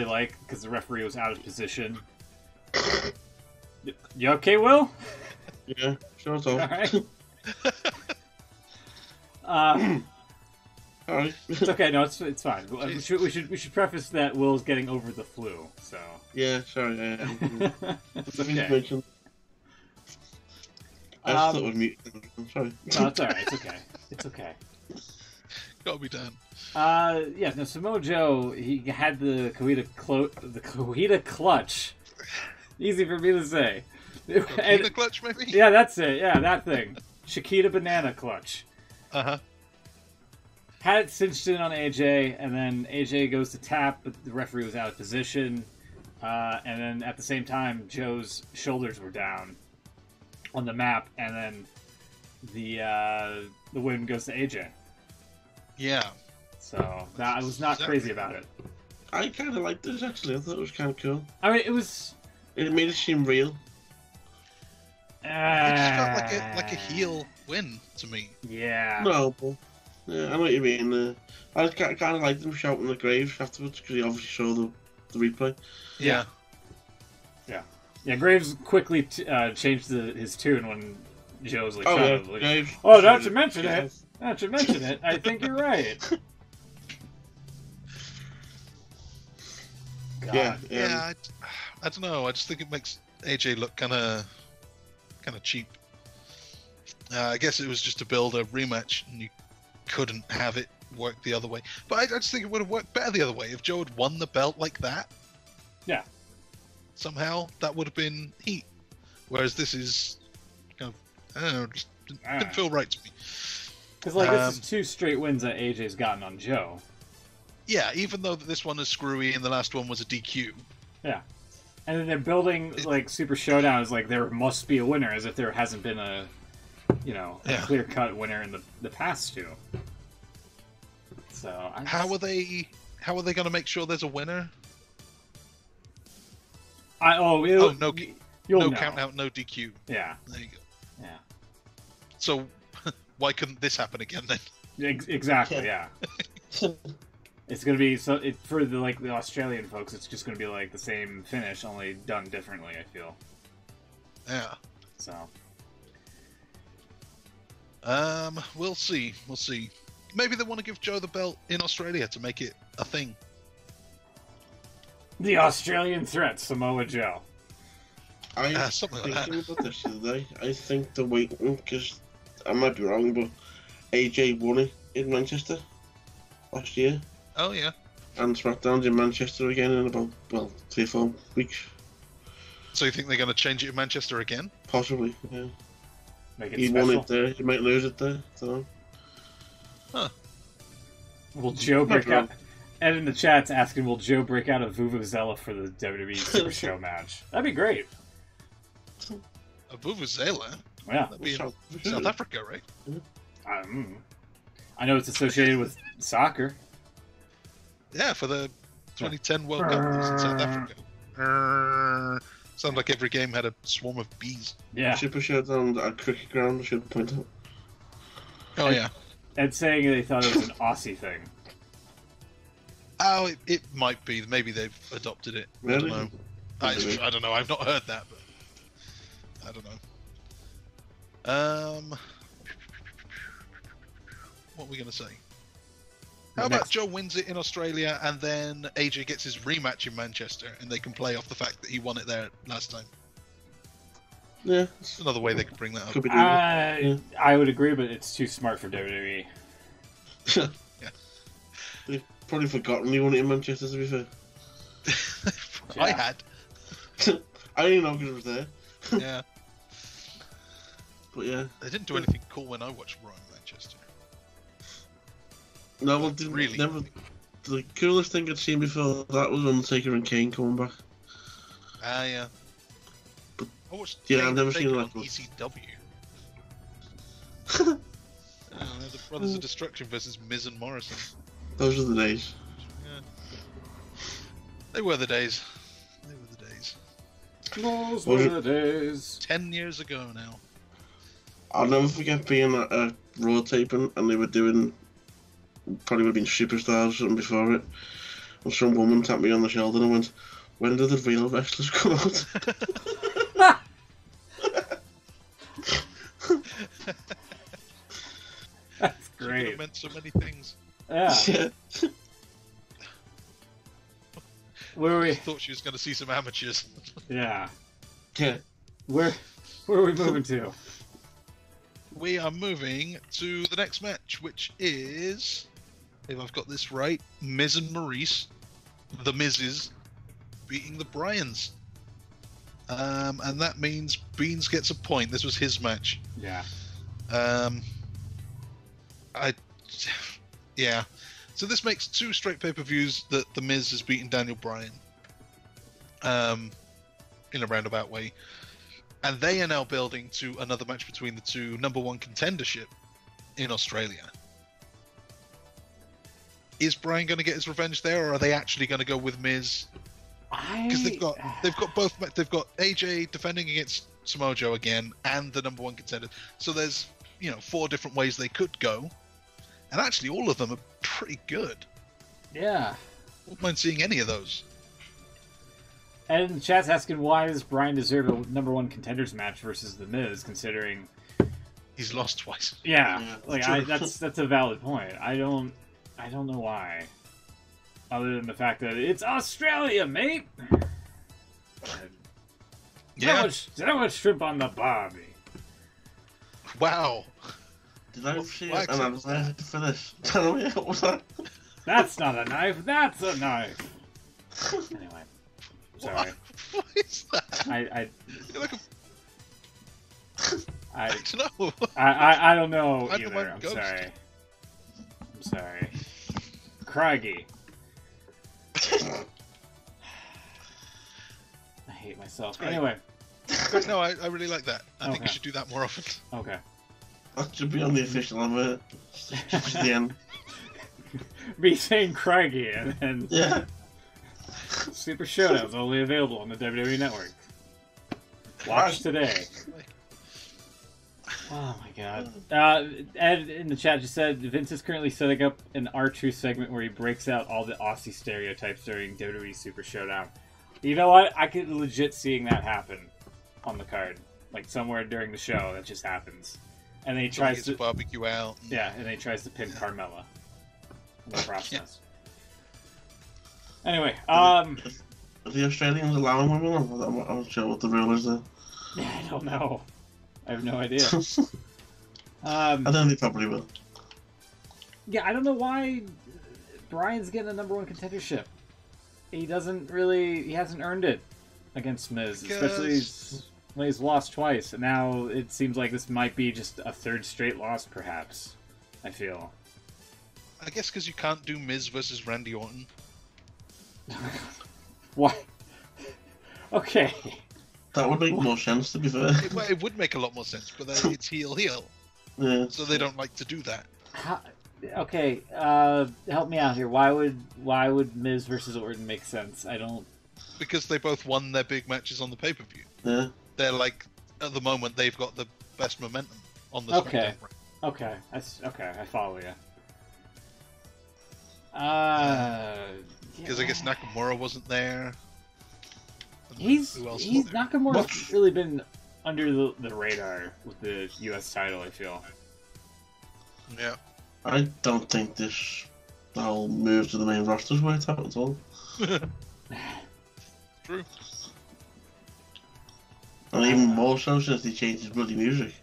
like because the referee was out of position. You okay, Will? Yeah, sure. All right. Alright. It's okay. No, it's fine. We should preface that Will's getting over the flu. So. Yeah, sorry. It's okay. I just thought it was mute. I'm sorry. No, it's alright. It's okay. Gotta be done. Yeah. No, Samoa Joe. He had the Cohita clutch. Easy for me to say. The clutch, maybe. Yeah, that's it. Yeah, that thing. Chiquita banana clutch. Had it cinched in on AJ, and then AJ goes to tap, but the referee was out of position. And then at the same time, Joe's shoulders were down on the map, and then the win goes to AJ. Yeah. So I was not crazy about it. I kind of liked this, actually. I thought it was kind of cool. I mean, it made it seem real. It just felt like a heel win to me. Yeah. No, but yeah, I know what you mean. I kind of like them shouting the Graves afterwards because he obviously saw the replay. Yeah. Yeah, Graves quickly changed his tune when Joe was like, Oh, yeah, like, Graves. "Oh, not to mention it. Not to mention it. I think you're right." God. Yeah. I don't know. I just think it makes AJ look kind of cheap. I guess it was just to build a rematch, and you couldn't have it work the other way. But I just think it would have worked better the other way if Joe had won the belt like that. Yeah. Somehow that would have been heat. Whereas this is kind of, I don't know, just didn't feel right to me. Because this is 2 straight wins that AJ's gotten on Joe. Yeah, even though this one is screwy and the last one was a DQ. Yeah. And then they're building Super Showdown as there must be a winner, as if there hasn't been a clear-cut winner in the past 2. So how are they going to make sure there's a winner? No count out, no DQ. Yeah. There you go. Yeah. So why couldn't this happen again then? Exactly. Yeah. It's gonna be for the Australian folks. It's just gonna be the same finish, only done differently. I feel. Yeah. So. We'll see. Maybe they want to give Joe the belt in Australia to make it a thing. The Australian threat, Samoa Joe. I was thinking about this the other day. I think they're waiting because I might be wrong, but AJ won it in Manchester last year. Oh yeah. And SmackDown's in Manchester again in about 3 or 4 weeks. So you think they're going to change it in Manchester again? Possibly. Yeah. Make it he special. won it there. He might lose it there. So. Huh. Will Joe break out? Ed in the chat's asking, will Joe break out a Vuvuzela for the WWE Super Show match? That'd be great. A Vuvuzela? Yeah. That'd be in South Africa, right? I know it's associated with soccer. Yeah, for the 2010 World Cup it was in South Africa. Sounds like every game had a swarm of bees. Yeah. Super Showdown at cricket ground, I should point out. Oh, yeah. Ed saying they thought it was an Aussie thing. Oh, it might be. Maybe they've adopted it. Really? I don't know. I don't know. I've not heard that, but I don't know. What are we going to say? How about Joe wins it in Australia and then AJ gets his rematch in Manchester and they can play off the fact that he won it there last time? Yeah. That's another way they could bring that up. I would agree, but it's too smart for WWE. Yeah. They've probably forgotten he won it in Manchester, to be fair. I had. I didn't know because it was there. Yeah. But yeah. They didn't do anything cool when I watched Raw in Manchester. No, well, really. The coolest thing I'd seen before that was Undertaker and Kane coming back. Ah, yeah. But, I watched I've never seen on that one. ECW. The Brothers of Destruction versus Miz and Morrison. Those are the days. Yeah. They were the days. Those were the days. 10 years ago now. I'll never forget being at a Raw taping and they were doing, probably would have been Superstars or something before it, and some woman tapped me on the shoulder and went, "When do the real wrestlers come out?" That's It great. meant so many things. Yeah. Where are we? I thought she was going to see some amateurs. Yeah. Yeah. Where are we moving to? We are moving to the next match, which is, if I've got this right, Miz and Maurice, the Miz's, beating the Bryans. And that means Beans gets a point. This was his match. Yeah. Yeah. So this makes 2 straight pay-per-views that the Miz has beaten Daniel Bryan. In a roundabout way. And they are now building to another match between the 2, #1 contendership in Australia. Is Bryan going to get his revenge there, or are they actually going to go with Miz? Because they've got AJ defending against Samoa Joe again, and the number one contender. So there's 4 different ways they could go, and actually all of them are pretty good. Yeah. Wouldn't mind seeing any of those. And the chat's asking, why does Bryan deserve a number one contenders match versus The Miz, considering he's lost twice. Yeah, that's a valid point. I don't know why, other than the fact that it's Australia, mate. Yeah. That much shrimp on the barbie. Wow. Did I see an answer for this? Tell me, what was that? That's not a knife. That's a knife. Anyway, sorry. What is that? I don't know. I don't know I either. I'm sorry. Craigie. I hate myself. Right. Anyway. No, I really like that. I think we should do that more often. Okay. That should be on the official advert. Just the end. Me saying Craigie and Yeah. Super Showdown is only available on the WWE Network. Watch today. Oh my god. Ed in the chat just said Vince is currently setting up an R-Truth segment where he breaks out all the Aussie stereotypes during WWE Super Showdown. You know what? I could legit seeing that happen on the card. Like somewhere during the show that just happens. And then he tries to barbecue out. Yeah, and then he tries to pin Carmella in the process. Anyway, Are the Australians allowing women? I'm not sure what the rule is there. I don't know. I have no idea. I don't think they probably will. Yeah, I don't know why Bryan's getting a number one contendership. He hasn't earned it against Miz, especially when he's lost twice. And now it seems like this might be just a third straight loss, perhaps. I feel. I guess because you can't do Miz versus Randy Orton. Why? Okay. That would make more sense, to be fair. It would make a lot more sense, but it's heel. Yeah. So they don't like to do that. Okay, help me out here. Why would Miz versus Orton make sense? I don't. Because they both won their big matches on the pay-per-view. Yeah. They're like, at the moment, they've got the best momentum on the Okay. SmackDown. Okay, I follow you. Because I guess Nakamura wasn't there. Nakamura's really been under the radar with the U.S. title, I feel. Yeah. I don't think this whole move to the main roster's worked out at all. True. And even more so since they changed his bloody music.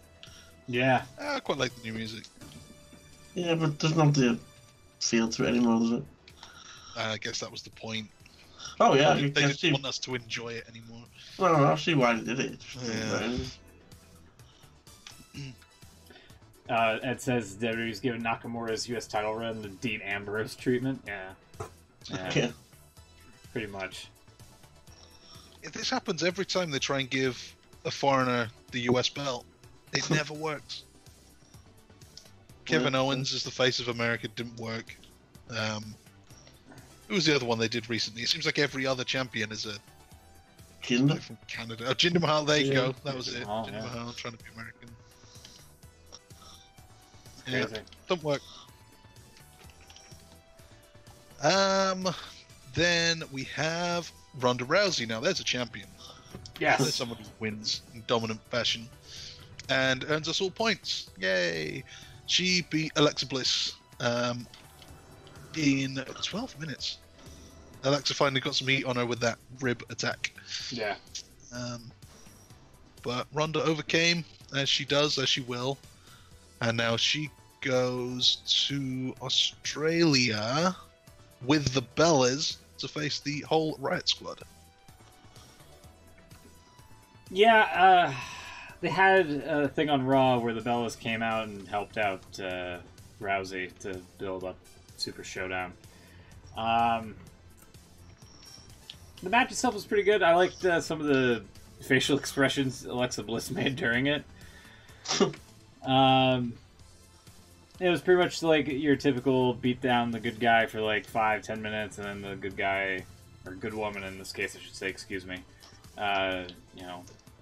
Yeah. I quite like the new music. Yeah, but there's not the feel to it anymore, does it? I guess that was the point. Oh yeah, They didn't want us to enjoy it anymore. Well, I see why they did it. Ed says WWE's giving Nakamura's U.S. title run the Dean Ambrose treatment. Yeah. Pretty much. This happens every time they try and give a foreigner the US belt. It never works. Kevin Owens as the face of America didn't work. Who was the other one they did recently? It seems like every other champion is a Jinder from Canada. Oh, Jinder Mahal, there you go. That was it. Mahal, Jinder Mahal trying to be American. Crazy. Yeah, don't work. Then we have Ronda Rousey. Now there's a champion. Yes. There's someone who wins in dominant fashion and earns us all points. Yay! She beat Alexa Bliss in 12 minutes. Alexa finally got some heat on her with that rib attack. Yeah. But Ronda overcame, as she does, as she will. And now she goes to Australia with the Bellas to face the whole Riot Squad. Yeah, they had a thing on Raw where the Bellas came out and helped out Rousey to build up Super Showdown. The match itself was pretty good. I liked some of the facial expressions Alexa Bliss made during it. It was pretty much like your typical beat down the good guy for like 5-10 minutes, and then the good guy, or good woman in this case, I should say, excuse me,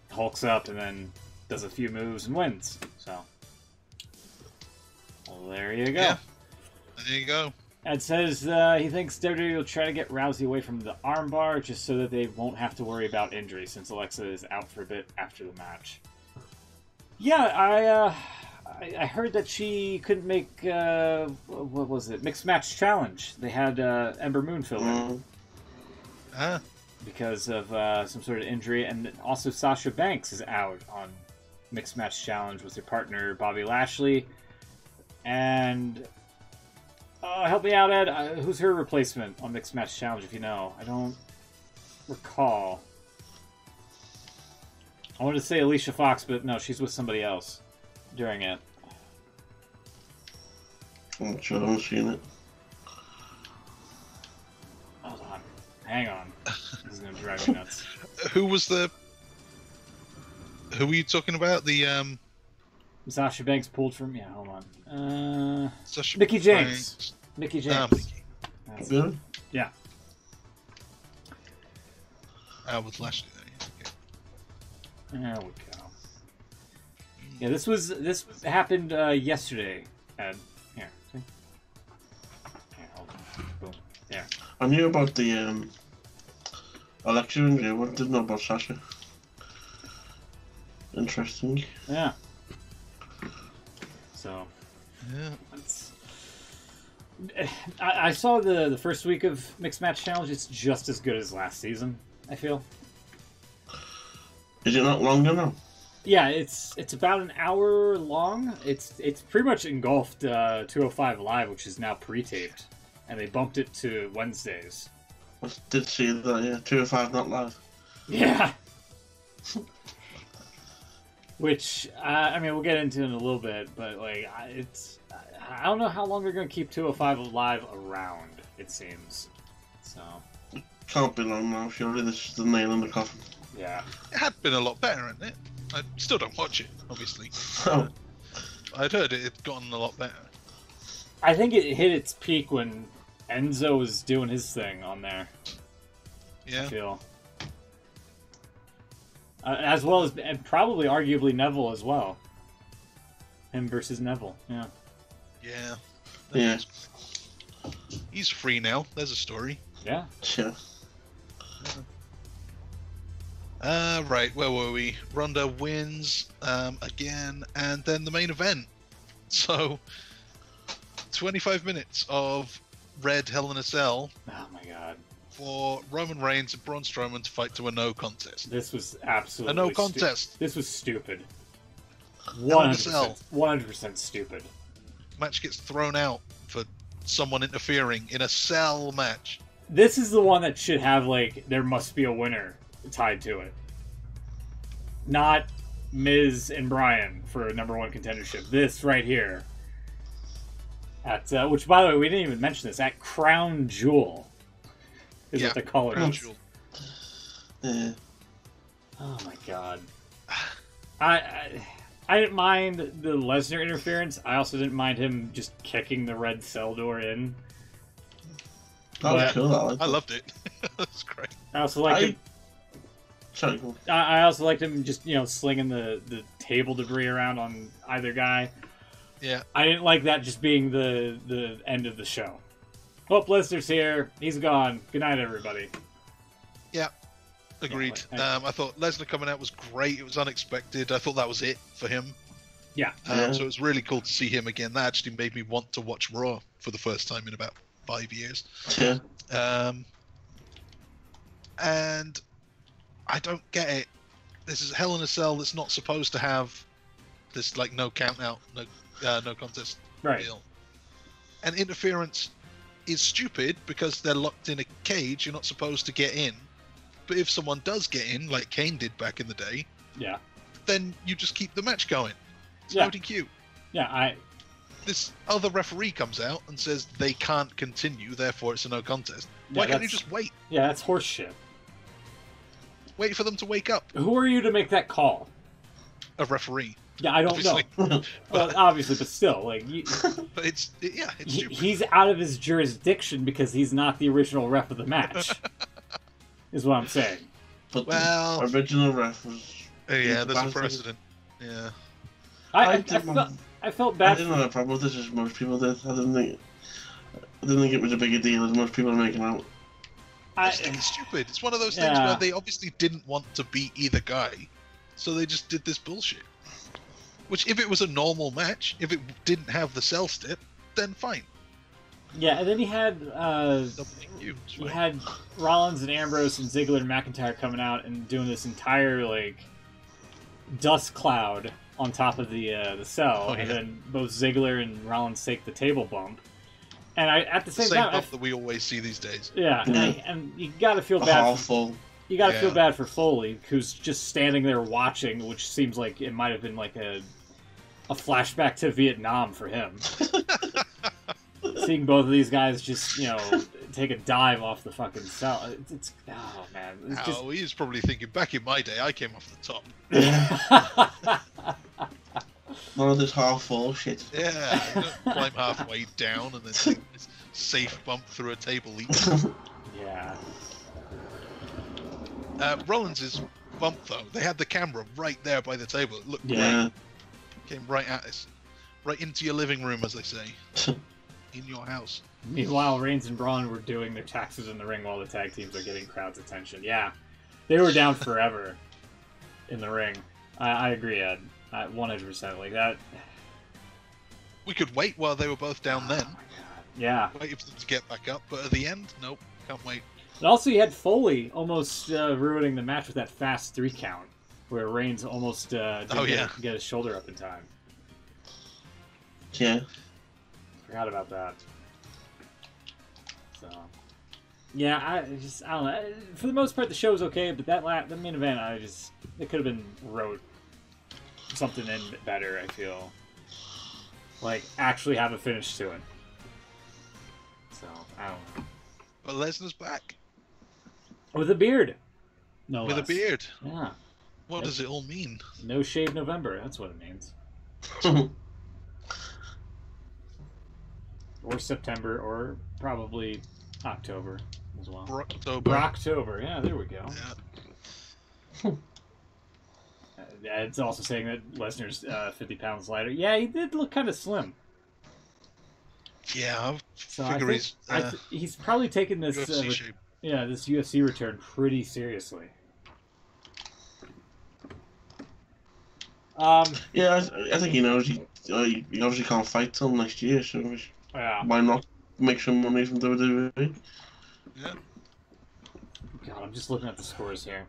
hulks up and then does a few moves and wins. So, well, there you go. Yeah. There you go. Ed says he thinks WWE will try to get Rousey away from the armbar just so that they won't have to worry about injury since Alexa is out for a bit after the match. Yeah, I heard that she couldn't make, what was it, Mixed Match Challenge. They had Ember Moon fill in. Because of some sort of injury. And also Sasha Banks is out on Mixed Match Challenge with her partner Bobby Lashley. And... help me out, Ed. Who's her replacement on Mixed Match Challenge, if you know? I don't recall. I wanted to say Alicia Fox, but no, she's with somebody else during it. I'm not sure I've seen it. Hold on. Hang on. This is going to drive me nuts. Who was the... Who were you talking about? The, Sasha Banks pulled from... Yeah, hold on. Sasha Mickie James. Banks. Mickie James. Mickie. Really? Yeah. With Lashley there. There we go. Yeah, this happened yesterday. Ed. Here, see? Here, hold on. Boom. There. I knew about the Alexa injury. I didn't know about Sasha. Interesting. Yeah. So. Yeah. I saw the first week of Mixed Match Challenge. It's just as good as last season, I feel. Is it not longer now? Yeah, it's about an hour long. It's pretty much engulfed 205 Live, which is now pre-taped, and they bumped it to Wednesdays. I did see that, yeah. 205 not live. Yeah. Which, I mean, we'll get into in a little bit, but, like, I don't know how long they're going to keep 205 Live around, it seems. So. Can't be long now, surely this is the nail in the coffin. Yeah. It had been a lot better, hadn't it? I still don't watch it, obviously. Oh. I'd heard it had gotten a lot better. I think it hit its peak when Enzo was doing his thing on there. Yeah. I feel. As well as, and probably arguably Neville as well. Him versus Neville, yeah. Yeah. Yeah. He's free now. There's a story. Yeah. Sure. Right, where were we? Ronda wins again, and then the main event. So, 25 minutes of Red Hell in a Cell. Oh my god. For Roman Reigns and Braun Strowman to fight to a no contest. This was absolutely a no contest. This was stupid. Hell in a Cell. 100% stupid. Match gets thrown out for someone interfering in a cell match. This is the one that should have, like, there must be a winner tied to it. Not Miz and Bryan for a #1 contendership. This right here. At which, by the way, we didn't even mention this. At Crown Jewel is what they call it. Crown Jewel. Yeah. Oh my god. I didn't mind the Lesnar interference. I also didn't mind him just kicking the red cell door in. That was cool. I loved it. That's great. I also liked him. Sorry, go on. I also liked him just, slinging the table debris around on either guy. Yeah. I didn't like that just being the end of the show. Oh, Lesnar's here. He's gone. Good night, everybody. Yeah. Agreed. I thought Lesnar coming out was great. It was unexpected. I thought that was it for him. Yeah. So it was really cool to see him again. That actually made me want to watch Raw for the first time in about 5 years. Yeah. And I don't get it. This is Hell in a Cell that's not supposed to have this, like, no count out, no contest deal. And interference is stupid because they're locked in a cage. You're not supposed to get in. But if someone does get in, like Kane did back in the day, then you just keep the match going. It's no DQ. Yeah, This other referee comes out and says they can't continue, therefore it's a no contest. Why can't you just wait? Yeah, that's horse shit. Wait for them to wake up. Who are you to make that call? A referee. Yeah, I don't know. Well, obviously, but still, like, but it's stupid. He's out of his jurisdiction because he's not the original ref of the match. Is what I'm saying. But the original ref was Yeah, there's a precedent. Yeah. I felt bad. I didn't have a problem with this as most people did. I didn't think it was a bigger deal as most people are making out. I just think it's stupid. It's one of those things where they obviously didn't want to beat either guy, so they just did this bullshit. Which, if it was a normal match, if it didn't have the cell stip, then fine. Yeah, and then you had Rollins and Ambrose and Ziggler and McIntyre coming out and doing this entire like dust cloud on top of the cell, and then both Ziggler and Rollins take the table bump. And at the same time, bump that we always see these days. Yeah, and you gotta feel bad. You gotta feel bad for Foley, who's just standing there watching, which seems like it might have been like a flashback to Vietnam for him. Seeing both of these guys just, take a dive off the fucking cell. It's oh man. He was probably thinking, back in my day, I came off the top. None of this half-fall shit. Yeah, you don't climb halfway down and then take this safe bump through a table leap. Yeah. Rollins' bump, though, they had the camera right there by the table. It looked great. Came right at us. Right into your living room, as they say. In your house. Meanwhile, Reigns and Braun were doing their taxes in the ring while the tag teams are getting crowd's attention. Yeah. They were down forever in the ring. I agree, Ed. 100%. Like that. We could wait while they were both down then. Oh my God. Yeah. Wait for them to get back up, but at the end, nope. Can't wait. And also, you had Foley almost ruining the match with that fast 3 count, where Reigns almost didn't get his shoulder up in time. Yeah. Forgot about that. So, yeah, I don't know. For the most part, the show was okay, but the main event, it could have been wrote something in better. I feel like actually have a finish to it. So I don't know. But Lesnar's back with a beard. No, with a beard. Yeah. What does it all mean? No Shave November. That's what it means. Or September, or probably October as well. Brocktober. Yeah, there we go. Yeah. It's also saying that Lesnar's 50 pounds lighter. Yeah, he did look kind of slim. Yeah, he's probably taken this this UFC return pretty seriously. I think he knows he obviously can't fight till next year, so why not make some money from WWE? Yeah. God, I'm just looking at the scores here.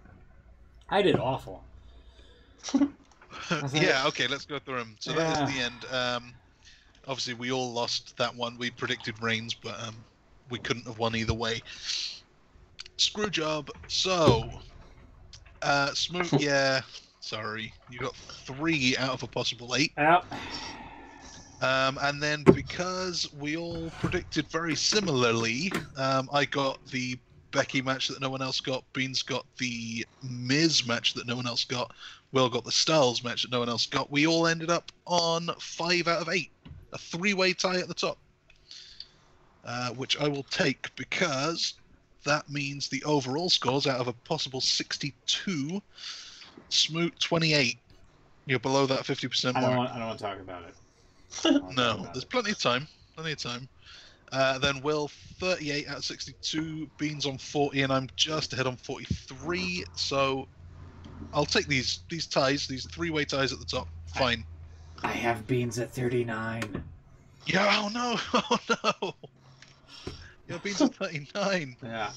I did awful. Yeah, okay, let's go through them. So that is the end. Obviously, we all lost that one. We predicted Reigns, but we couldn't have won either way. Screw job. So, Smoot, sorry. You got 3 out of a possible 8. Yep. And then because we all predicted very similarly, I got the Becky match that no one else got. Beans got the Miz match that no one else got. Will got the Styles match that no one else got. We all ended up on 5 out of 8. A 3-way tie at the top. Which I will take because that means the overall scores out of a possible 62, Smoot 28. You're below that 50% mark. I don't want to talk about it. No, there's plenty of time. Then Will 38 out of 62, Beans on 40, and I'm just ahead on 43. So I'll take these ties, these 3-way ties at the top. Fine. I have Beans at 39. Yeah, oh no. Yeah, Beans at 39. Yeah.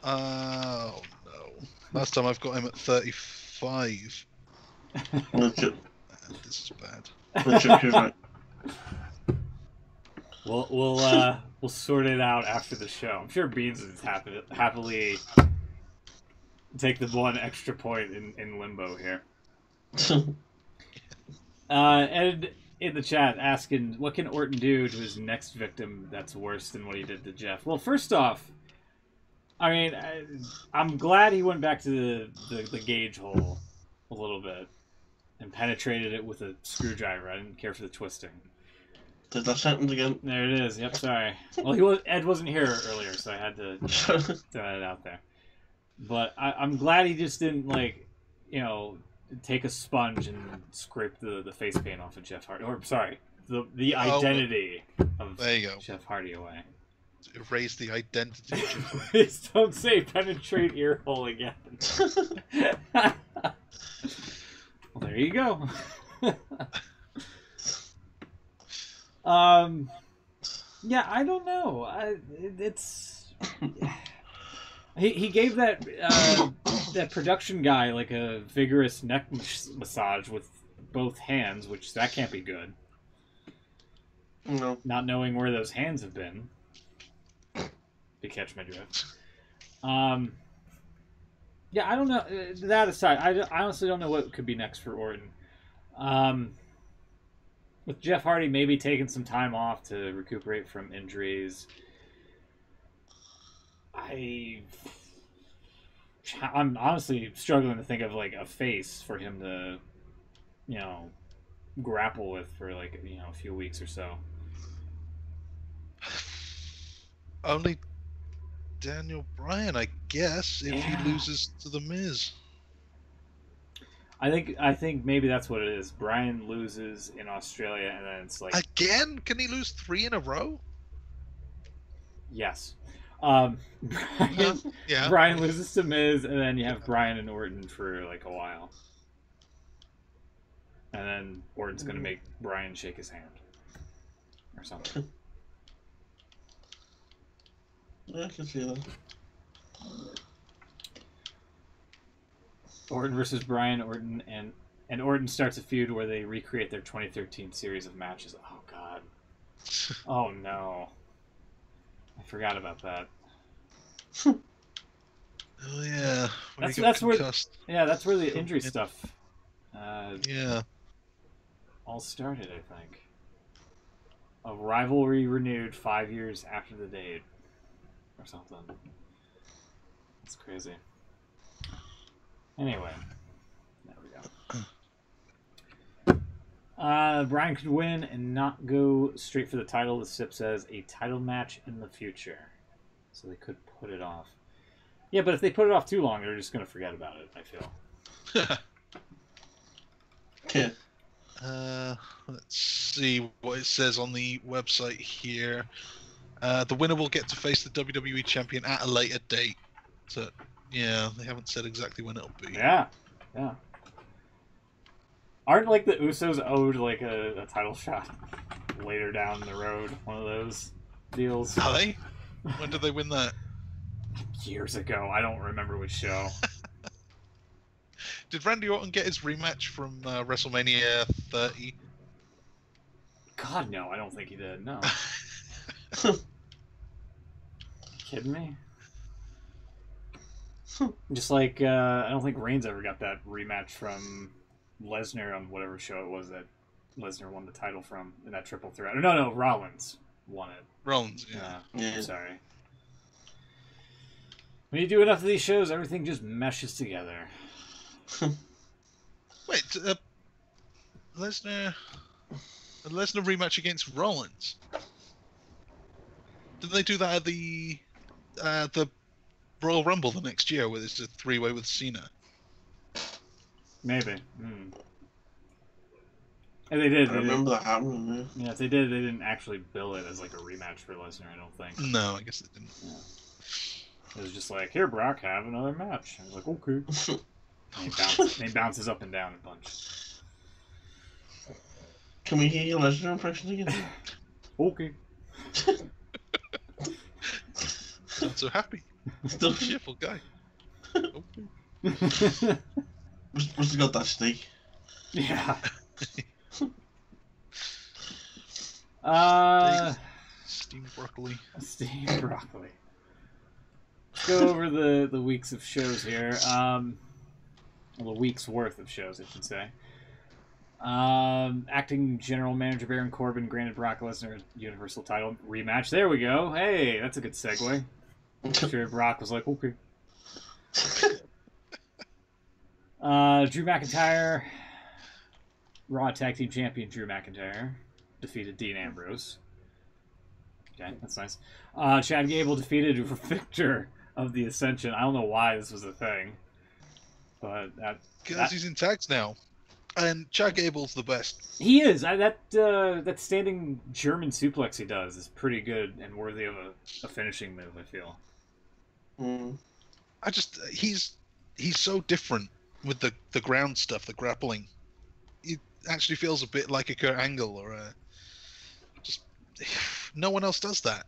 Oh no. Last time I've got him at 35. This is bad. We'll sort it out after the show. I'm sure Beans is happily take the 1 extra point in limbo here. Ed in the chat asking, what can Orton do to his next victim that's worse than what he did to Jeff? Well, first off, I mean, I'm glad he went back to the gauge hole a little bit and penetrated it with a screwdriver. I didn't care for the twisting. Did that sentence again? There it is. Yep, sorry. Well, Ed wasn't here earlier, so I had to throw it out there. But I'm glad he just didn't, take a sponge and scrape the face paint off of Jeff Hardy. Or sorry, the identity of there you go. Jeff Hardy away. Erase the identity. Please don't say penetrate ear hole again. Well, there you go. Yeah, I don't know. It's he gave that that production guy like a vigorous neck massage with both hands, which that can't be good. No. Not knowing where those hands have been. To catch my drift. Yeah, I don't know. That aside, I honestly don't know what could be next for Orton. With Jeff Hardy maybe taking some time off to recuperate from injuries, I'm honestly struggling to think of like a face for him to, grapple with for like a few weeks or so. Only Daniel Bryan, I guess, if he loses to The Miz. I think maybe that's what it is. Bryan loses in Australia, and then it's like again. Can he lose 3 in a row? Yes. Yeah. Bryan loses to Miz, and then you have Bryan and Orton for like a while, and then Orton's gonna make Bryan shake his hand or something. Yeah, I can see that. Orton versus Bryan, and Orton starts a feud where they recreate their 2013 series of matches. Oh God. Oh no. I forgot about that. Oh yeah. That's where the injury stuff all started, I think. A rivalry renewed 5 years after the date. Or something. That's crazy. Anyway, there we go. Bryan could win and not go straight for the title. The SIP says a title match in the future, so they could put it off. Yeah, but if they put it off too long, they're just gonna forget about it. I feel. Yeah. Let's see what it says on the website here. The winner will get to face the WWE champion at a later date. So. Yeah, they haven't said exactly when it'll be. Yeah. Aren't like the Usos owed like a title shot later down the road? One of those deals. Are they? When did they win that? Years ago. I don't remember which show. Did Randy Orton get his rematch from WrestleMania 30? God, no. I don't think he did. No. You kidding me? Just like I don't think Reigns ever got that rematch from Lesnar on whatever show it was that Lesnar won the title from in that triple threat. No, Rollins won it. Rollins, yeah. Sorry. When you do enough of these shows, everything just meshes together. Wait, Lesnar rematch against Rollins? Didn't they do that at the Royal Rumble the next year, where it's a 3-way with Cena? Maybe. And they did. I remember that happening. Yeah, if they did, they didn't actually bill it as like a rematch for Lesnar. I don't think. No, I guess they didn't. Yeah. It was just like, here, Brock, have another match. I was like, okay. And he bounces up and down a bunch. Can we hear your Lesnar impression again? Okay. Not so happy. Still a cheerful guy. Must have got that steak. Yeah. Steamed broccoli. Steamed broccoli. Let's go over the weeks of shows here. Well, the week's worth of shows, I should say. Acting General Manager Baron Corbin granted Brock Lesnar Universal title rematch. There we go. Hey, that's a good segue. I'm sure Brock was like, okay. Drew McIntyre, Raw Tag Team Champion Drew McIntyre, defeated Dean Ambrose. Okay, that's nice. Chad Gable defeated Victor of the Ascension. I don't know why this was a thing. But Because he's in tags now. And Chad Gable's the best. he is. That standing German suplex he does is pretty good and worthy of a finishing move, I feel. Mm. He's so different with the ground stuff, the grappling. It actually feels a bit like a Kurt Angle or no one else does that.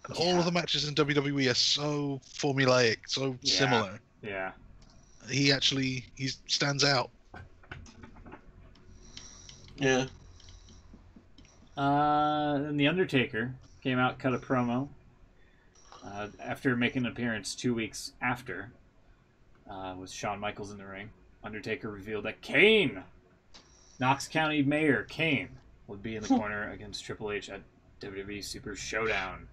And all of the matches in WWE are so formulaic, so similar. Yeah. He stands out. Yeah. Then The Undertaker came out, cut a promo. After making an appearance 2 weeks after, with Shawn Michaels in the ring, Undertaker revealed that Kane, Knox County Mayor Kane, would be in the corner against Triple H at WWE Super Showdown.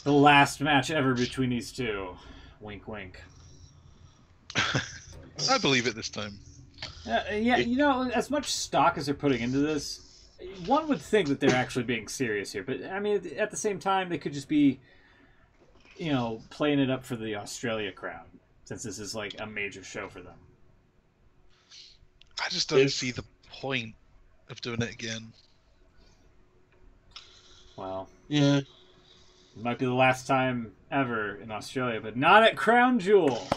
The last match ever between these two. Wink, wink. I believe it this time. Yeah, as much stock as they're putting into this, one would think that they're actually being serious here. But, I mean, at the same time, they could just be, playing it up for the Australia crowd, since this is, like, a major show for them. I just don't see the point of doing it again. Well, yeah, it might be the last time ever in Australia, but not at Crown Jewel.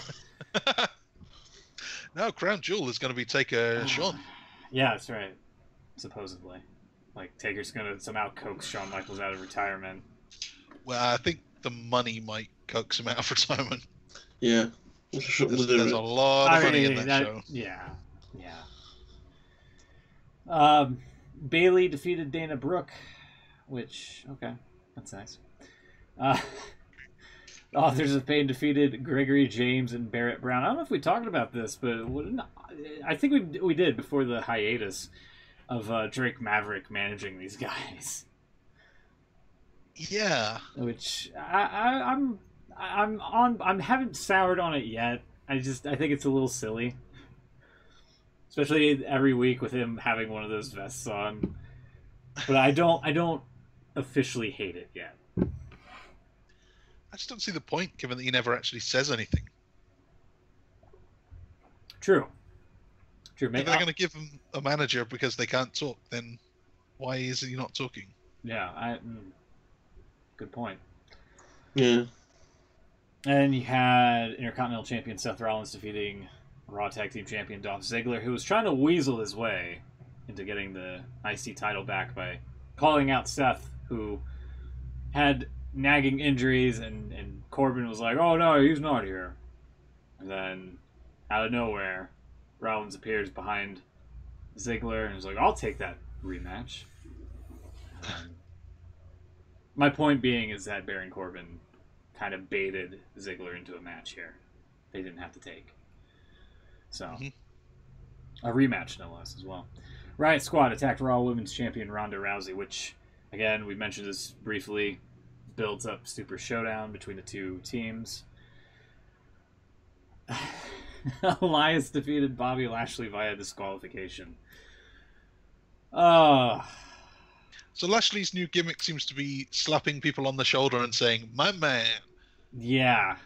No, Crown Jewel is going to be Taker Shawn. Yeah, that's right. Supposedly. Like, Taker's going to somehow coax Shawn Michaels out of retirement. Well, I think the money might coax him out of retirement. Yeah. There's a lot of money in that show. Yeah. Bayley defeated Dana Brooke, which, okay, that's nice. Authors of Pain defeated Gregory James and Barrett Brown. I don't know if we talked about this, but I think we did before the hiatus of Drake Maverick managing these guys. Yeah, which I haven't soured on it yet. I think it's a little silly, especially every week with him having one of those vests on. But I don't officially hate it yet. I just don't see the point, given that he never actually says anything. True. If they're going to give him a manager because they can't talk, then why is he not talking? Yeah, good point. Yeah. And you had Intercontinental Champion Seth Rollins defeating Raw Tag Team Champion Dolph Ziggler, who was trying to weasel his way into getting the IC title back by calling out Seth, who had nagging injuries, and Corbin was like, oh no, he's not here. And then, out of nowhere, Rollins appears behind Ziggler and is like, I'll take that rematch. My point being is that Baron Corbin kind of baited Ziggler into a match here they didn't have to take. So, a rematch no less as well. Riot Squad attacked Raw Women's Champion Ronda Rousey, which, again, we mentioned this briefly, builds up Super Showdown between the two teams. Elias defeated Bobby Lashley via disqualification. So Lashley's new gimmick seems to be slapping people on the shoulder and saying, "My man." Yeah.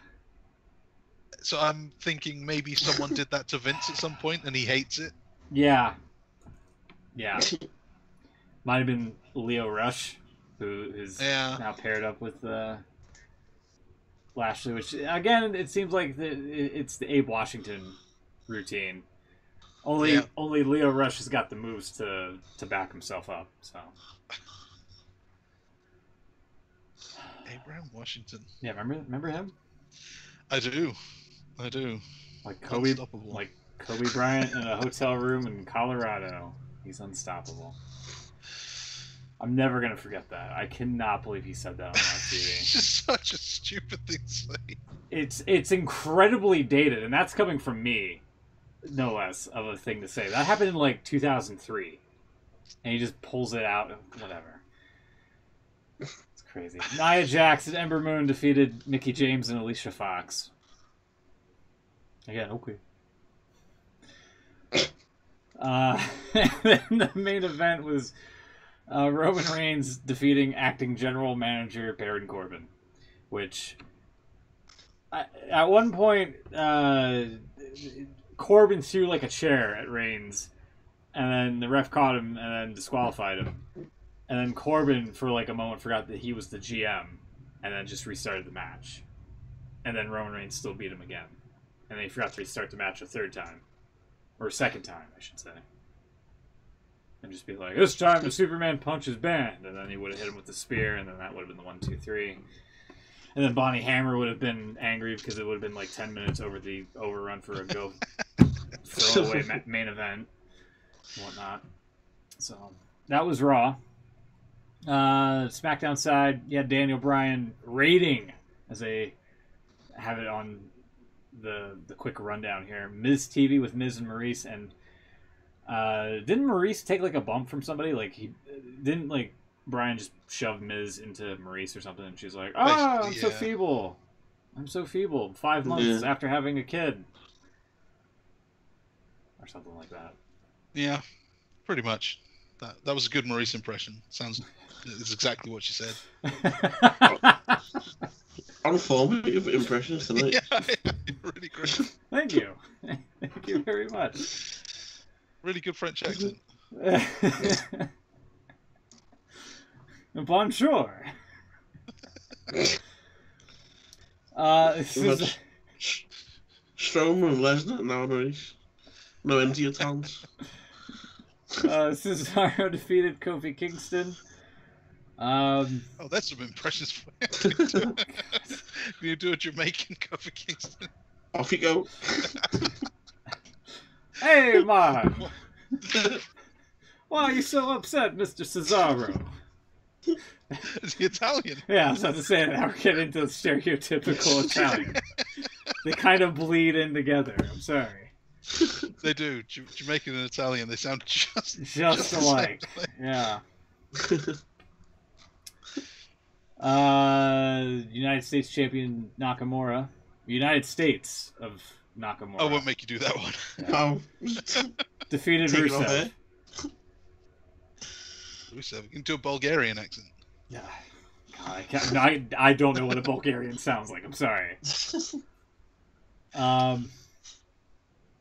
So I'm thinking maybe someone did that to Vince at some point and he hates it. Yeah. Might have been Leo Rush, who is now paired up with Lashley, which, again, it seems like it's the Abe Washington routine. Only Leo Rush has got the moves to back himself up. So. Abraham Washington. Yeah, remember him? I do. Like Kobe Bryant in a hotel room in Colorado. He's unstoppable. I'm never gonna forget that. I cannot believe he said that on live TV. It's just such a stupid thing to say. It's incredibly dated, and that's coming from me, no less of a thing to say. That happened in like 2003, and he just pulls it out. Whatever. It's crazy. Nia Jax and Ember Moon defeated Mickie James and Alicia Fox. Again, okay. Then the main event was Roman Reigns defeating acting general manager Baron Corbin, which at one point, Corbin threw like a chair at Reigns, and then the ref caught him and then disqualified him. And then Corbin, for like a moment, forgot that he was the GM, and then just restarted the match. And then Roman Reigns still beat him again. And then he forgot to restart the match a third time. Or a second time, I should say. And just be like, this time the Superman punch is banned. And then he would have hit him with the spear, and then that would have been the 1, 2, 3. And then Bonnie Hammer would have been angry because it would have been like 10 minutes over the overrun for a go throwaway main event and whatnot. So that was Raw. SmackDown side, you had Daniel Bryan rating, as they have it on the quick rundown here. Miz TV with Miz and Maurice, and didn't Maurice take like a bump from somebody? Like he didn't like Bryan just shoved Miz into Maurice or something, and she's like, I'm so feeble. I'm so feeble. 5 months after having a kid. Or something like that. Yeah, pretty much. That was a good Maurice impression. It's exactly what she said. Informative impressions tonight. Yeah, really great. Thank you. Thank you very much. Really good French accent. Bonjour. Strowman and Lesnar now, Maurice. No end to your talents. Cesaro defeated Kofi Kingston. That's some impressions for you. Can you do a Jamaican Kofi Kingston? Off you go. Hey, man! Why are you so upset, Mr. Cesaro? Is he Italian? Yeah, I was about to say that. We're getting into stereotypical Italian. They kind of bleed in together. I'm sorry. They do. Jamaican and Italian, they sound just alike. Yeah. United States champion Nakamura. United States of Nakamura. I won't make you do that one. Yeah. Defeated Rusev. Rusev, you can do a Bulgarian accent. Yeah. God, I don't know what a Bulgarian sounds like. I'm sorry.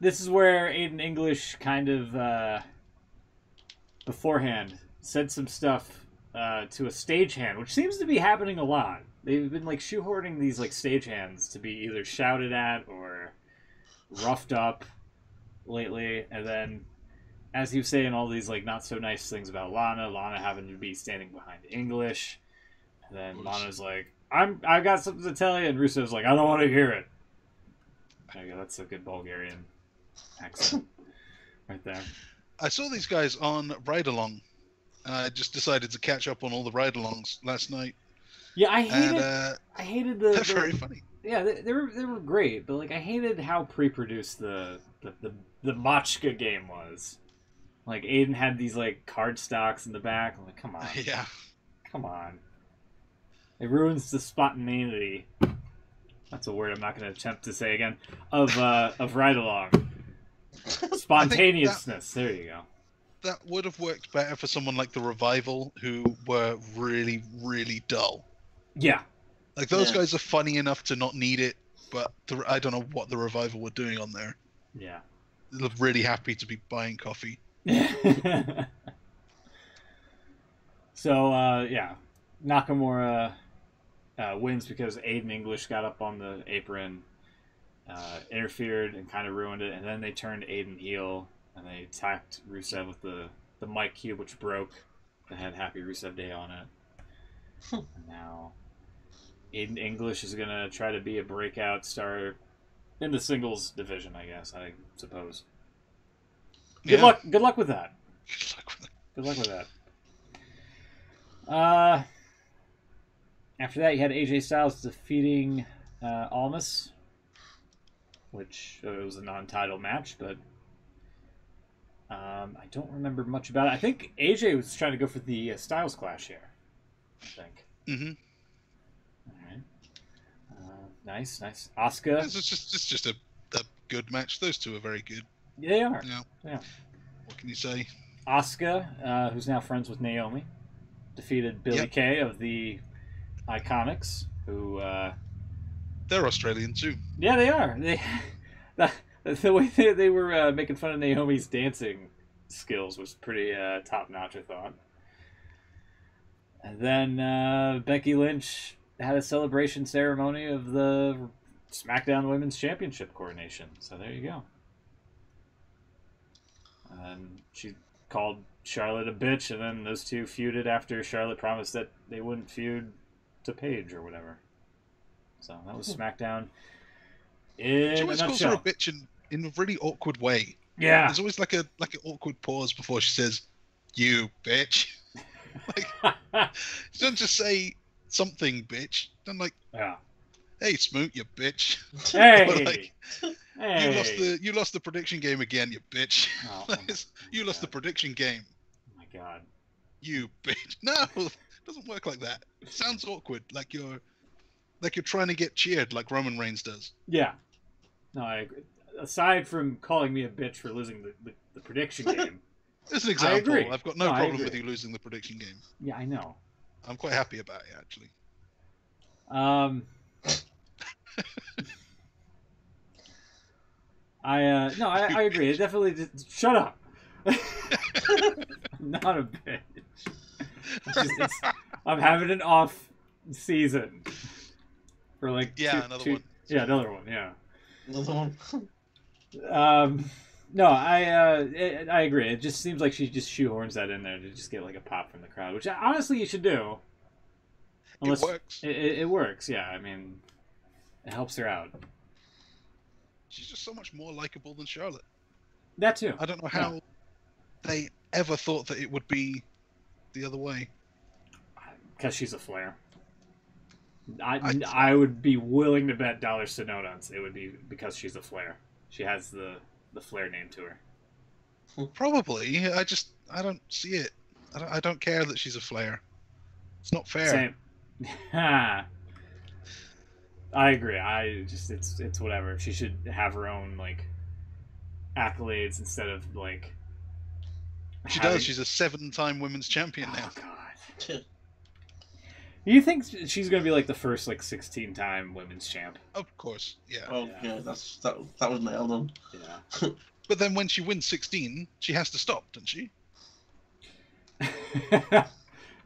This is where Aiden English kind of beforehand said some stuff to a stagehand, which seems to be happening a lot. They've been like shoehorning these like stagehands to be either shouted at or roughed up lately, and then as he was saying all these like not so nice things about Lana having to be standing behind English, and then Lana's like, I got something to tell you, and Rusev's like, I don't want to hear it. Okay, that's a good Bulgarian accent right there. I saw these guys on Ride Along. I just decided to catch up on all the ride alongs last night. Yeah, I hated the. They're very funny. Yeah, they were great, but like I hated how pre-produced the Machka game was. Like Aiden had these like card stocks in the back. I'm like, come on. Yeah. Come on. It ruins the spontaneity. That's a word I'm not going to attempt to say again. Of Ride Along. Spontaneousness. There you go. That would have worked better for someone like the Revival, who were really, really dull. Yeah. Like, those guys are funny enough to not need it, but I don't know what the Revival were doing on there. Yeah. They're really happy to be buying coffee. So, yeah. Nakamura wins because Aiden English got up on the apron, interfered, and kind of ruined it, and then they turned Aiden heel. And they attacked Rusev with the mic cube, which broke. That had Happy Rusev Day on it. And now Aiden English is going to try to be a breakout star in the singles division, I guess, I suppose. Good luck with that. Good luck with that. Good luck with that. After that, you had AJ Styles defeating Almas, which it was a non-title match, but I don't remember much about it. I think AJ was trying to go for the Styles Clash here. I think. Mm-hmm. All right. Nice. Asuka. It's just a good match. Those two are very good. Yeah, they are. Yeah. What can you say? Asuka, who's now friends with Naomi, defeated Billie Kay of the Iconics, who They're Australian too. Yeah, they are. The way they were making fun of Naomi's dancing skills was pretty top notch, I thought. And then Becky Lynch had a celebration ceremony of the SmackDown Women's Championship coronation. So there you go. And she called Charlotte a bitch, and then those two feuded after Charlotte promised that they wouldn't feud to Paige or whatever. So that was SmackDown. She always calls her a bitch in a really awkward way. Yeah. There's always like an awkward pause before she says, "You bitch." She doesn't just say something, bitch. Then yeah. Hey, Smoot, you bitch. Hey. Hey. You lost the prediction game again, you bitch. Oh, you lost the prediction game. Oh my god. You bitch. No, it doesn't work like that. It sounds awkward, like you're trying to get cheered, like Roman Reigns does. Yeah. No, I agree. Aside from calling me a bitch for losing the prediction game. As an example, I agree. I've got no problem with you losing the prediction game. Yeah, I know. I'm quite happy about it, actually. I agree. It definitely shut up. I'm not a bitch. I'm having an off season for like another one. Yeah, another one. Yeah, another one. No, I agree. It just seems like she just shoehorns that in there to just get like a pop from the crowd, which honestly you should do. Unless, it works. It works. Yeah, I mean, it helps her out. She's just so much more likable than Charlotte. That too. I don't know how they ever thought that it would be the other way. Because she's a Flair. I would be willing to bet dollars to donuts it would be because she's a Flair. She has the Flair name to her. Probably. I don't see it. I don't care that she's a Flair. It's not fair. Same. I agree. It's whatever. She should have her own like accolades instead of like. She does. She's a 7-time women's champion now. Oh God. You think she's gonna be like the first like 16-time women's champ? Of course, yeah. Oh yeah, that was nailed on. Yeah. But then when she wins 16, she has to stop, doesn't she?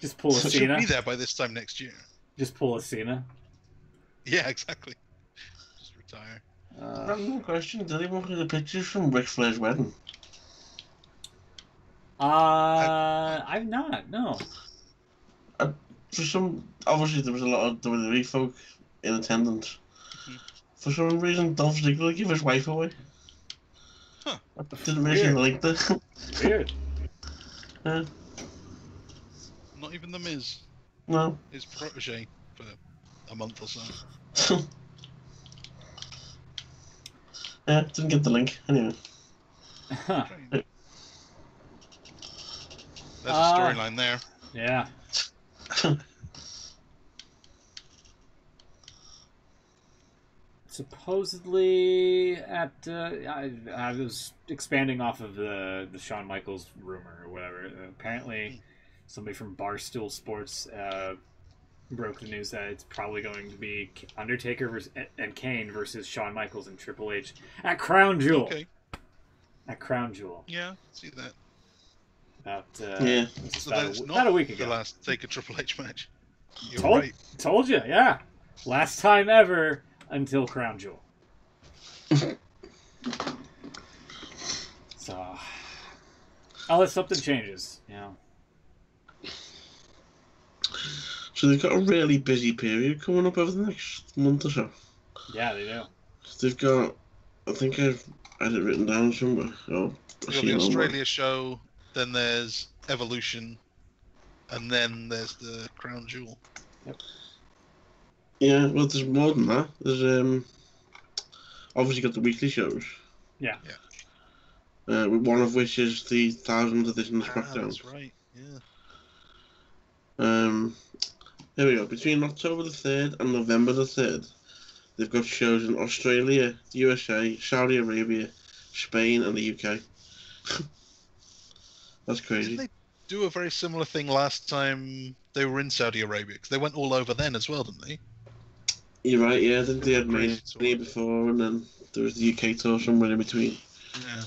Just pull a Cena. She'll be there by this time next year. Just pull a Cena. Yeah, exactly. Just retire. Random question: did anyone look at the pictures from Ric Flair's wedding? I've not. No. For some, obviously there was a lot of WWE folk in attendance. Mm-hmm. For some reason, Dolph Ziggler gave his wife away. Huh. I didn't really like that. Weird. Yeah. Not even the Miz. No. His protege for a month or so. Yeah, didn't get the link. Anyway. Huh. There's a storyline there. Yeah. Supposedly at I was expanding off of the Shawn Michaels rumor or whatever. Apparently somebody from Barstool Sports broke the news that it's probably going to be Undertaker and Kane versus Shawn Michaels and Triple H at Crown Jewel. Okay. At Crown Jewel. Yeah, see that. About a week ago. The last Taker Triple H match. You're Told right. Told you, yeah. Last time ever until Crown Jewel. So, unless something changes, you know. So they've got a really busy period coming up over the next month or so. Yeah, they do. They've got, I think I've had it written down somewhere. You've got the Australia show, then there's Evolution, and then there's the Crown Jewel. Yep. Yeah, well, there's more than that. There's obviously got the weekly shows. Yeah. One of which is the 1000th edition of SmackDown. That's right. Yeah. Here we go. Between October the 3rd and November the 3rd, they've got shows in Australia, USA, Saudi Arabia, Spain, and the UK. That's crazy. Didn't they do a very similar thing last time they were in Saudi Arabia? Because they went all over then as well, didn't they? You're right, yeah. I think they had Crazy Mania before, and then there was the UK tour somewhere in between. Yeah.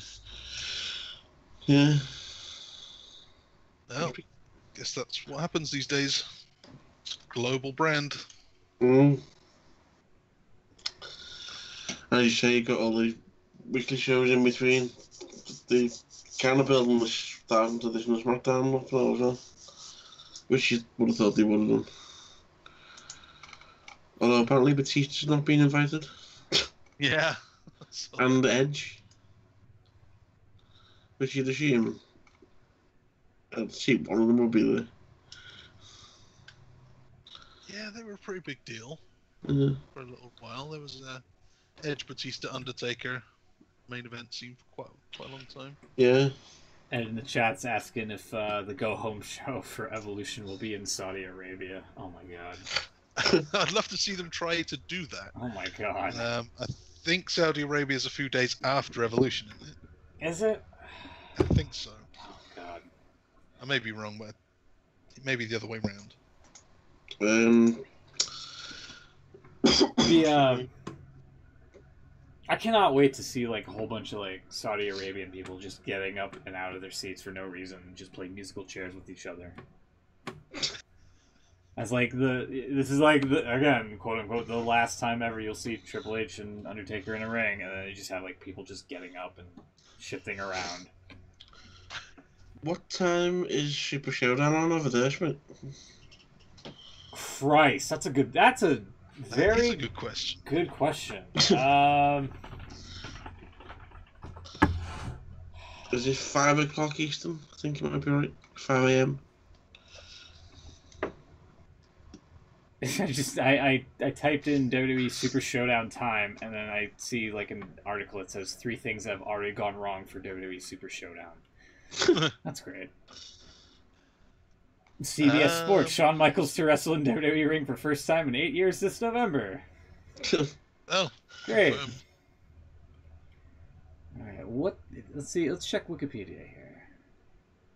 Yeah. Well, guess that's what happens these days. Global brand. Mm. As you say, you got all the weekly shows in between. They kind of building the 1000th edition of SmackDown up now as well. Which you would have thought they would have done. Although apparently Batista's not been invited. Yeah. And Edge. Which you'd assume. I'd see one of them would be there. Yeah, they were a pretty big deal For a little while. There was Edge, Batista, Undertaker main event scene for quite a long time. Yeah. And in the chat's asking if the go-home show for Evolution will be in Saudi Arabia. Oh my god. I'd love to see them try to do that. Oh my god. I think Saudi Arabia is a few days after Evolution, isn't it? Is it? I think so. Oh god. I may be wrong, but it may be the other way around. I cannot wait to see like a whole bunch of like Saudi Arabian people just getting up and out of their seats for no reason and just playing musical chairs with each other. As like this is like again, quote unquote, the last time ever you'll see Triple H and Undertaker in a ring, and then you just have like people just getting up and shifting around. What time is Super Showdown on over there, Schmidt? Christ, that's a very good question. Good question. Is it 5 o'clock Eastern? I think it might be right. 5 a.m. I typed in WWE Super Showdown time, and then I see like an article that says 3 things that have already gone wrong for WWE Super Showdown. That's great. CBS Sports, Shawn Michaels to wrestle in WWE ring for first time in 8 years this November. Oh, great. Alright, let's see, let's check Wikipedia here.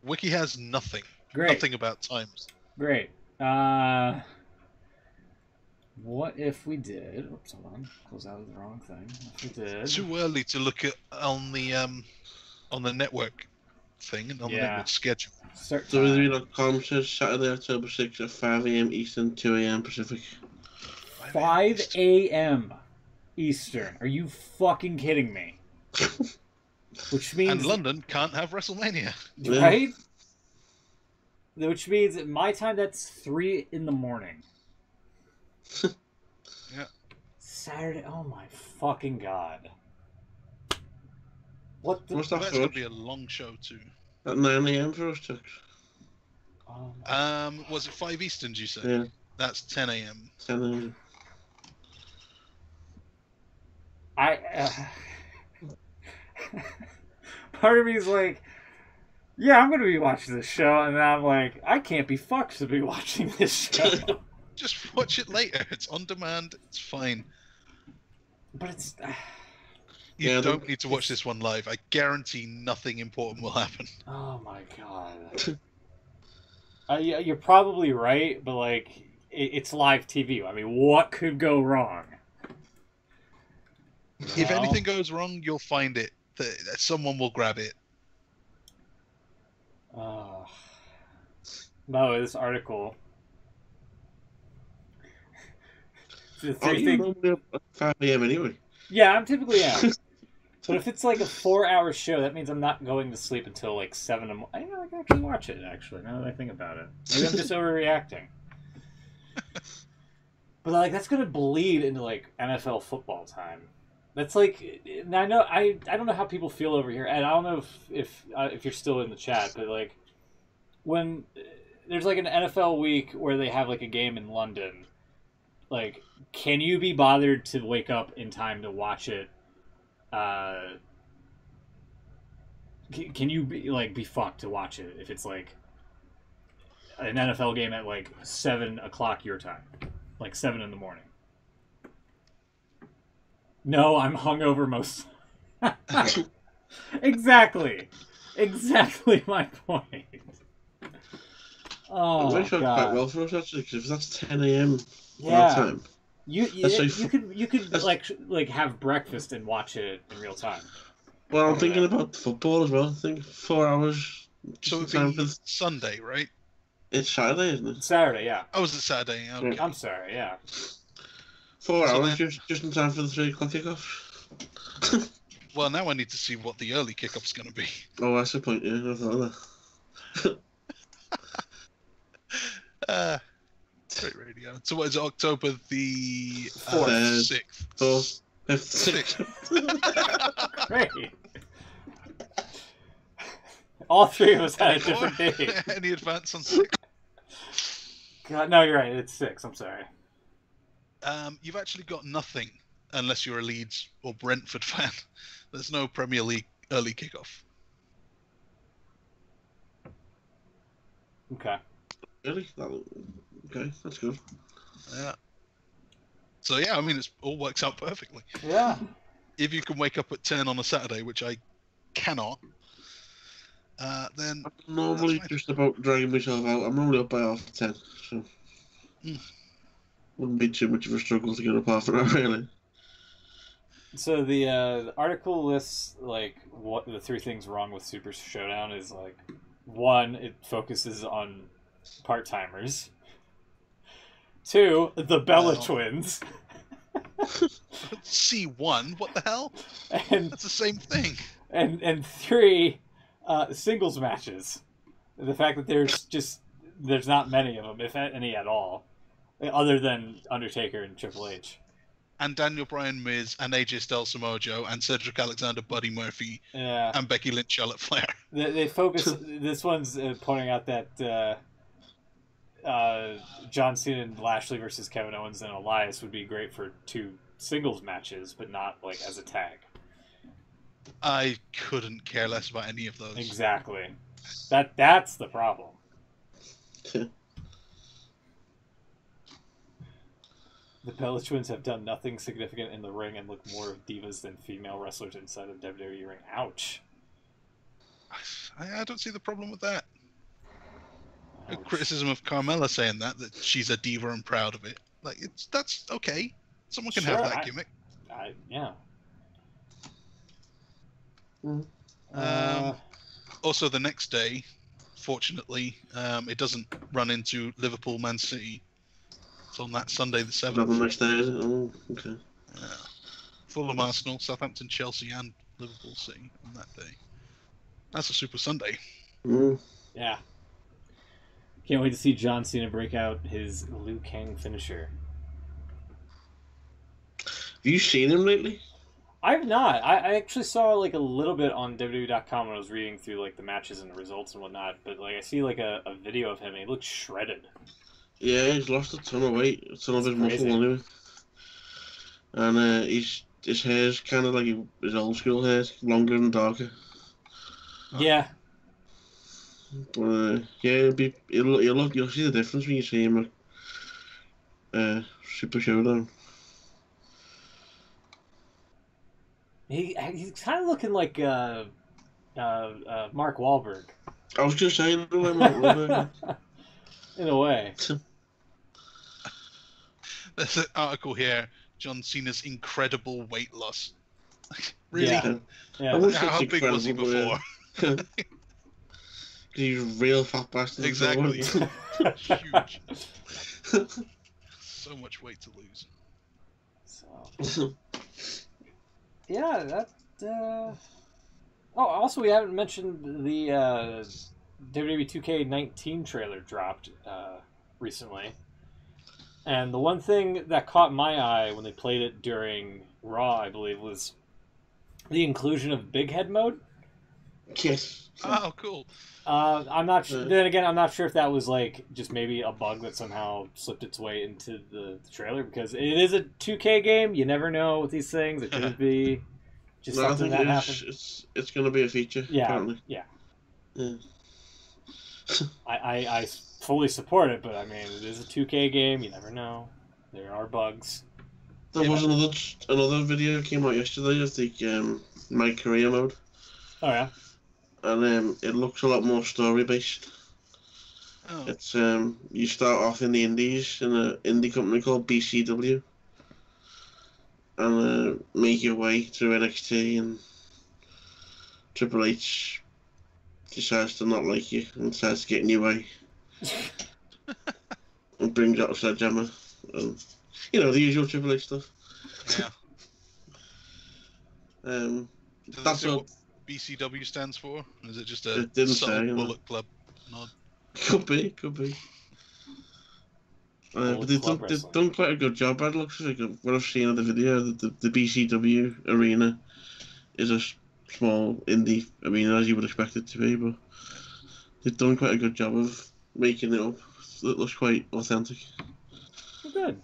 Wiki has nothing. Great. Nothing about times. Great. What if we did... Oops, hold on. Close out of the wrong thing. If we did... Too early to look at on the network thing and on the network schedule. WWE.com says Saturday, October 6th at 5 a.m. Eastern, 2 a.m. Pacific. 5 a.m. Eastern. Are you fucking kidding me? Which means... And London can't have WrestleMania. Right? Which means at my time, that's 3 in the morning. Yeah. Saturday. Oh my fucking god. What the... What's that That's for? going to be a long show too. At 9 a.m. for us, Chuck. Was it 5 Eastern, did you say? Yeah. That's 10 a.m. 10 a.m. Part of me is like, yeah, I'm going to be watching this show, and then I'm like, I can't be fucked to be watching this show. Just watch it later. It's on demand. It's fine. But it's... You don't need to watch this one live. I guarantee nothing important will happen. Oh my god. You're probably right, but like, it's live TV. I mean, what could go wrong? If anything goes wrong, you'll find it. Someone will grab it. No, this article. Oh, you're normally up at 5 a.m. anyway. Yeah, I'm typically out. But if it's like a 4-hour show, that means I'm not going to sleep until like 7 a.m. I can actually watch it, actually, now that I think about it. Maybe I'm just overreacting. But like, that's going to bleed into like NFL football time. That's like, I know, I don't know how people feel over here, and I don't know if you're still in the chat, but like, when there's like an NFL week where they have like a game in London, like, can you be bothered to wake up in time to watch it? Can you be fucked to watch it if it's like an NFL game at like 7 o'clock your time, like 7 in the morning? No, I'm hungover most. Exactly my point. Oh, it works out God. quite well for us actually, because if that's 10 a.m. Yeah. our time, You could like have breakfast and watch it in real time. Well, I'm thinking about football as well. I think 4 hours. So it'd be Sunday, right? It's Saturday, isn't it? It's Saturday, yeah. Oh, is it Saturday? Okay. I'm sorry, yeah. 4 hours, just in time for the 3 o'clock kickoff. Well, now I need to see what the early kickoff's going to be. Oh, that's the point, yeah. I thought of that. Great radio. So what is it, October the 4th? 6th? 4th, 5th, 6th. Great. All three of us had a different date. Any advance on 6? God, no, you're right. It's 6. I'm sorry. You've actually got nothing unless you're a Leeds or Brentford fan. There's no Premier League early kickoff. Okay. Really? Okay, that's good. Yeah. So yeah, I mean, it all works out perfectly. Yeah. If you can wake up at 10 on a Saturday, which I cannot, then I'm normally just about dragging myself out. I'm normally up by 10:30, so wouldn't be too much of a struggle to get up half an hour, really. So the article lists like what the 3 things wrong with Super Showdown is like 1, it focuses on part-timers. 2, the Bella twins. C1, what the hell? And that's the same thing. And 3, singles matches. The fact that there's not many of them, if any at all, other than Undertaker and Triple H. And Daniel Bryan, Miz, and AJ Styles, Samoa Joe, and Cedric Alexander, Buddy Murphy, and Becky Lynch, Charlotte Flair. They focus. This one's pointing out that John Cena and Lashley versus Kevin Owens and Elias would be great for 2 singles matches, but not like as a tag. I couldn't care less about any of those. Exactly. That's the problem. The Bella Twins have done nothing significant in the ring and look more of divas than female wrestlers inside of WWE ring. Ouch. I don't see the problem with that. Ouch. Criticism of Carmella saying that she's a diva and proud of it. Like that's okay. Someone can have that gimmick. Yeah. Also, the next day, fortunately, it doesn't run into Liverpool Man City. It's on that Sunday the 7th. The next day, is it? Oh, okay. Yeah. Fulham, Arsenal, Southampton, Chelsea, and Liverpool City on that day. That's a Super Sunday. Yeah. Can't wait to see John Cena break out his Liu Kang finisher. Have you seen him lately? I've not. I actually saw like a little bit on WWE.com when I was reading through like the matches and the results and whatnot. But like I see like a video of him and he looks shredded. Yeah, he's lost a ton of weight, a ton of his muscle anyway. And his hair's kind of like his old school hair, longer and darker. Yeah. But yeah, you'll see the difference when you see him at Super Showdown. He's kind of looking like Mark Wahlberg. I was just saying, like Mark Wahlberg. In a way. There's an article here, John Cena's incredible weight loss. Really? Yeah. How big was he before? He's a real fat bastard. Exactly. Huge. So much weight to lose. So. Yeah, that... Oh, also we haven't mentioned the WWE 2K19 trailer dropped recently. And the one thing that caught my eye when they played it during Raw, I believe, was the inclusion of Big Head mode. Yes. Oh, cool. I'm not sure. Then again, I'm not sure if that was like just maybe a bug that somehow slipped its way into the trailer, because it is a 2K game. You never know with these things. It could be just something that happens. It's going to be a feature. Yeah. Apparently. Yeah. Yeah. I fully support it, but I mean, it is a 2K game. You never know. There are bugs. There was another video came out yesterday of the My Career mode. Oh yeah. And it looks a lot more story based. Oh. It's you start off in the Indies in an indie company called BCW, and make your way through NXT, and Triple H decides to not like you and decides to get in your way and brings out a sledgehammer, and the usual Triple H stuff. Yeah. That's what BCW stands for? Is it just a it didn't subtle say, Bullet Club nod? Could be. But they've done quite a good job. It looks like what I've seen of the video. The BCW arena is a small indie arena, as you would expect it to be, but they've done quite a good job of making it up. It looks quite authentic. Good.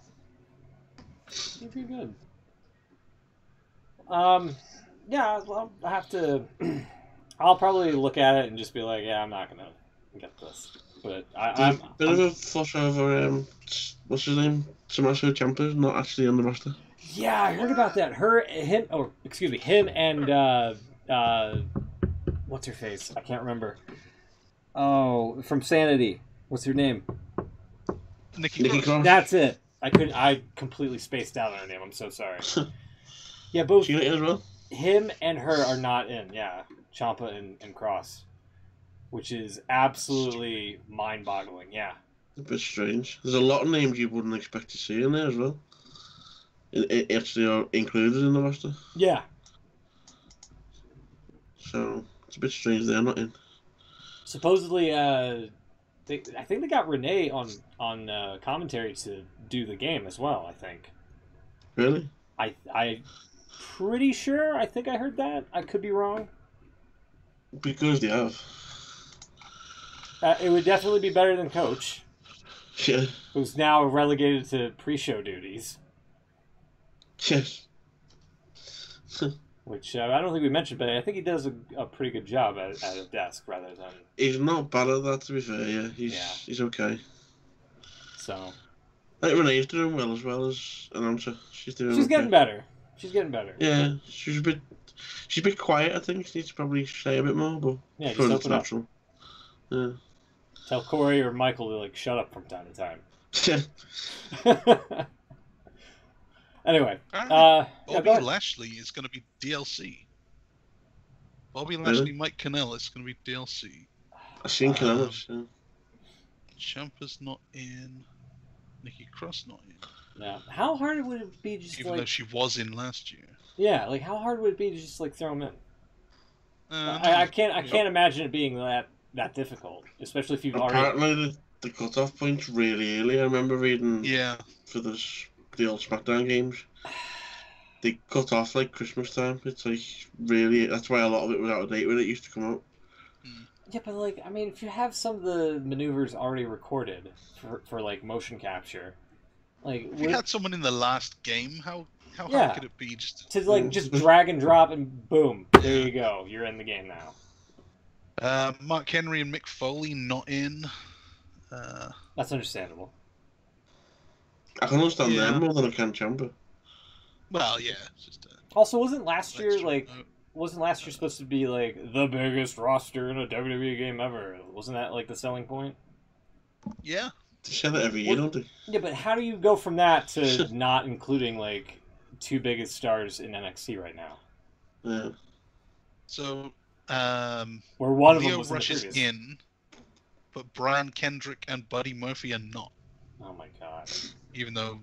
Pretty good. Yeah, well, I have to. I'll probably look at it and just be like, yeah, I'm not gonna get this. But I'm a bit of a fuss over what's his name? Tommaso Ciampa's not actually on the roster. Yeah, I heard about that. Him and what's her face? I can't remember. Oh, from Sanity. What's her name? Nikki Cross. That's it. I completely spaced out on her name. I'm so sorry. Yeah, both. She in as well? Him and her are not in. Yeah, Ciampa and Cross, which is absolutely mind-boggling. Yeah. A bit strange. There's a lot of names you wouldn't expect to see in there as well. It actually are included in the roster. Yeah. So it's a bit strange they're not in. Supposedly, I think they got Renee on commentary to do the game as well. I think. Really? I pretty sure. I think I heard that. I could be wrong. Because they have. It would definitely be better than Coach. Yeah. Who's now relegated to pre-show duties. Yes. Which I don't think we mentioned, but I think he does a pretty good job at a desk rather than... He's not bad at that, to be fair, yeah. He's okay. So... I think Renee's doing well as announcer. She's getting better. She's getting better. Yeah, she's a bit quiet, I think. She needs to probably say a bit more, but yeah, just open natural. Yeah. Tell Corey or Michael to like shut up from time to time. Yeah. Anyway, Bobby Lashley is going to be DLC. Bobby Lashley, Mike Cannell is going to be DLC. I've seen Cannell. Yeah. Ciampa's not in. Nikki Cross not in. Yeah. How hard would it be just even though she was in last year? Yeah, like how hard would it be to just like throw him in? I can't imagine it being that difficult, especially if you've apparently the cutoff point's really early. I remember reading for the old SmackDown games. They cut off like Christmas time. It's like really that's why a lot of it was out of date when it used to come out. Yeah, but like I mean, if you have some of the maneuvers already recorded for like motion capture, like if you had someone in the last game, how hard could it be just just drag and drop and boom, there you go, you're in the game now. Mark Henry and Mick Foley not in. That's understandable. I can understand them more than I can Ciampa. Well, yeah. It's just also, wasn't last year supposed to be like the biggest roster in a WWE game ever? Wasn't that like the selling point? Yeah. They say that every year, don't they? Yeah, but how do you go from that to not including like two biggest stars in NXT right now? Yeah. So, where one of Leo them was Rush is previous. in, but Brian Kendrick and Buddy Murphy are not. Oh my god. Even though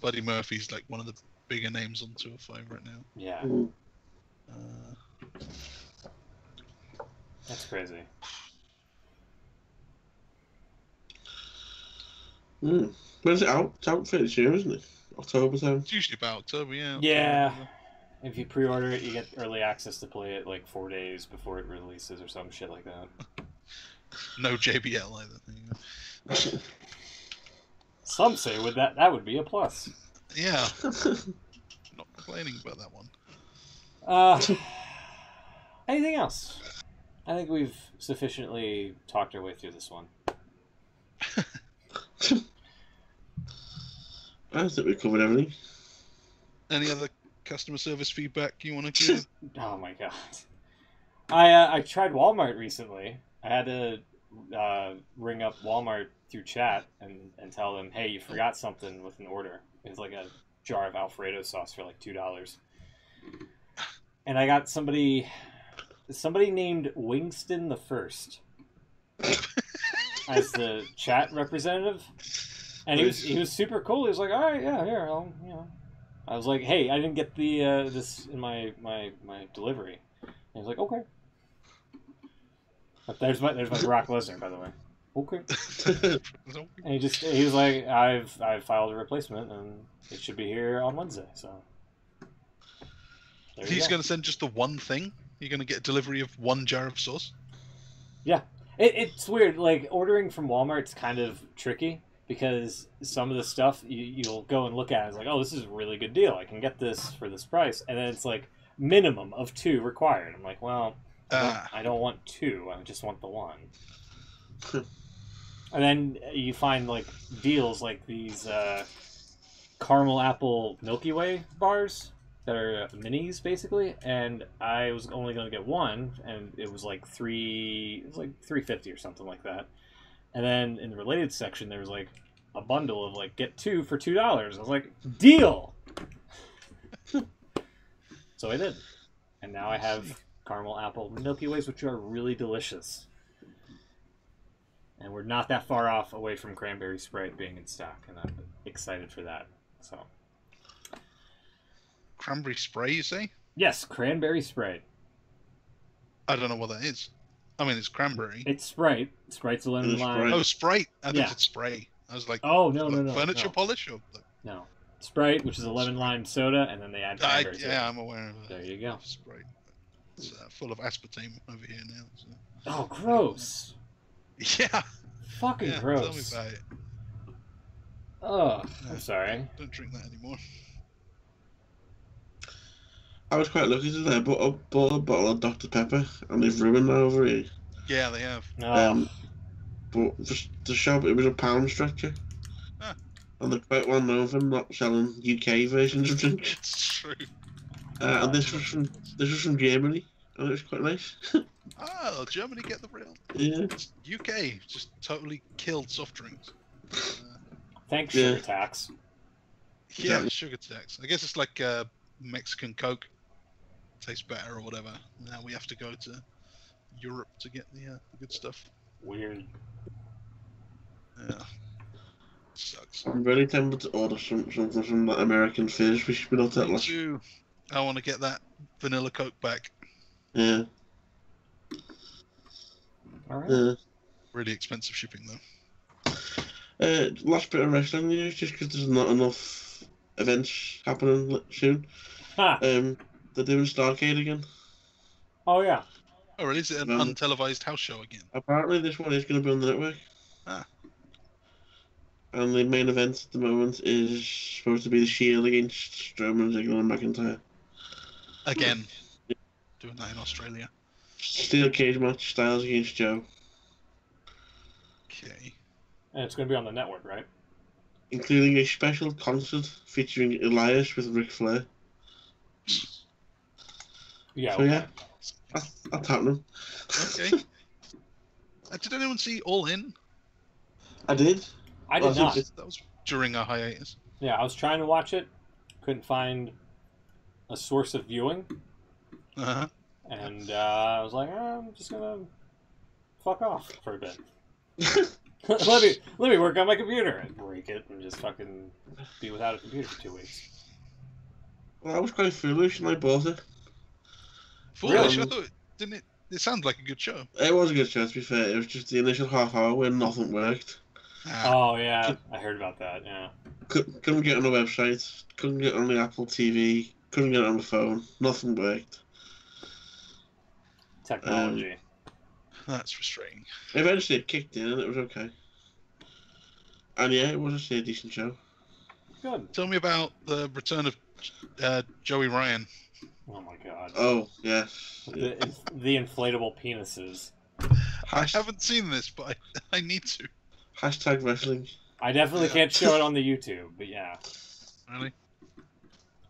Buddy Murphy's like one of the bigger names on 205 right now. Yeah. That's crazy. When's it out? It's out fairly soon, isn't it? October time. It's usually about October, yeah. Yeah. If you pre-order it, you get early access to play it like 4 days before it releases or some shit like that. No JBL either. Some say that would be a plus. Yeah. Not complaining about that one. Anything else? I think we've sufficiently talked our way through this one. I think we covered everything. Any other customer service feedback you want to give? Oh my god. I tried Walmart recently. I had to ring up Walmart through chat and tell them, hey, you forgot something with an order. It's like jar of Alfredo sauce for like $2. And I got somebody named Wingston the First as the chat representative, and he was super cool. He was like, "All right, yeah, here, I was like, "Hey, I didn't get the this in my delivery." And he was like, "Okay." But there's my Brock Lesnar, by the way. Okay. And he was like, I've filed a replacement and it should be here on Wednesday. So he's going to send just the one thing. You're going to get a delivery of one jar of sauce. Yeah, it's weird. Like ordering from Walmart's kind of tricky because some of the stuff you'll go and look at is like, oh, this is a really good deal. I can get this for this price, and then it's like minimum of 2 required. I'm like, well. I don't want 2. I just want the 1. And then you find like deals like these caramel apple Milky Way bars that are minis basically, and I was only going to get 1, and it was like $3.50 or something like that. And then in the related section, there was like a bundle of like get 2 for $2. I was like, deal. So I did, and now I have caramel apple Milky Ways, which are really delicious. And we're not that far off away from cranberry Sprite being in stock, and I'm excited for that. So, cranberry spray, you say? Yes, cranberry Sprite. I don't know what that is. I mean, it's cranberry. It's Sprite. Sprite's a lemon lime. Oh, Sprite. I think it's spray. I was like, oh no, furniture polish or no Sprite, which is a lemon lime soda, and then they add cranberry. Yeah, I'm aware of that. There you go. Sprite. It's full of aspartame over here now. So. Oh, gross. Yeah. Fucking gross. Tell me about it. Oh, I'm sorry. Don't drink that anymore. I was quite lucky today. I bought a bottle of Dr. Pepper, and they've ruined that over here. Yeah, they have. But just to show it was a pound stretcher. Huh. And they're quite well known for not selling UK versions of drinks. It's true. And this was from Germany, and it was quite nice. Oh, Germany get the real. Yeah. UK just totally killed soft drinks. Thanks, sugar tax. Yeah, Exactly. sugar tax. I guess it's like Mexican Coke. Tastes better or whatever. Now we have to go to Europe to get the good stuff. Weird. Yeah. Sucks. I'm really tempted to order something from that American Fizz, which we looked at last. I want to get that vanilla Coke back. Yeah. All right. Really expensive shipping though. Last bit of wrestling news, just because there's not enough events happening soon. Ha. They're doing Starcade again. Oh yeah. Oh, really? Is it an untelevised house show again? Apparently, this one is going to be on the network. Ah. And the main event at the moment is supposed to be the Shield against Strowman, Ziggler, and McIntyre. Again. Doing that in Australia. Steel cage match, Styles against Joe. Okay. And it's going to be on the network, right? Including a special concert featuring Elias with Ric Flair. Yeah. So yeah, that's happening. Okay. Did anyone see All In? I did. I did not. That was during our hiatus. Yeah, I was trying to watch it, couldn't find a source of viewing, Uh-huh. and I was like, I'm just gonna fuck off for a bit. let me work on my computer and break it and just fucking be without a computer for 2 weeks. Well, I was quite foolish and I bought it. Foolish? I thought, didn't it? It sounded like a good show. It was a good show, to be fair. It was just the initial half hour where nothing worked. Oh yeah, I heard about that. Yeah. Couldn't get on the website. Couldn't get on the Apple TV. Couldn't get on the phone. Nothing worked. Technology. That's frustrating. Eventually, it kicked in and it was okay. And yeah, it was a decent show. Good. Tell me about the return of Joey Ryan. Oh my god. Oh yes. The inflatable penises. I haven't seen this, but I need to. Hashtag wrestling. I definitely can't show it on the YouTube, but yeah. Really?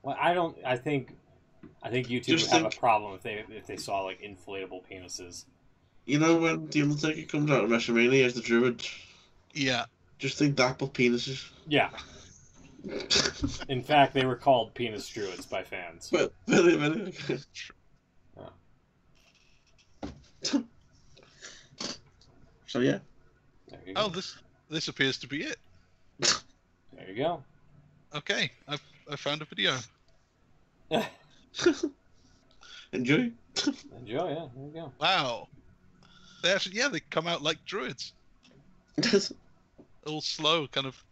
Well, I think YouTube would have a problem if they saw like inflatable penises. You know when The Undertaker comes out of WrestleMania as the Druid? Yeah. Just think that, but penises. Yeah. In fact, they were called penis druids by fans. But very. So yeah. There you go. Oh, this appears to be it. There you go. Okay, I found a video. Enjoy. Enjoy, yeah. There you go. Wow. They come out like druids. All slow, kind of.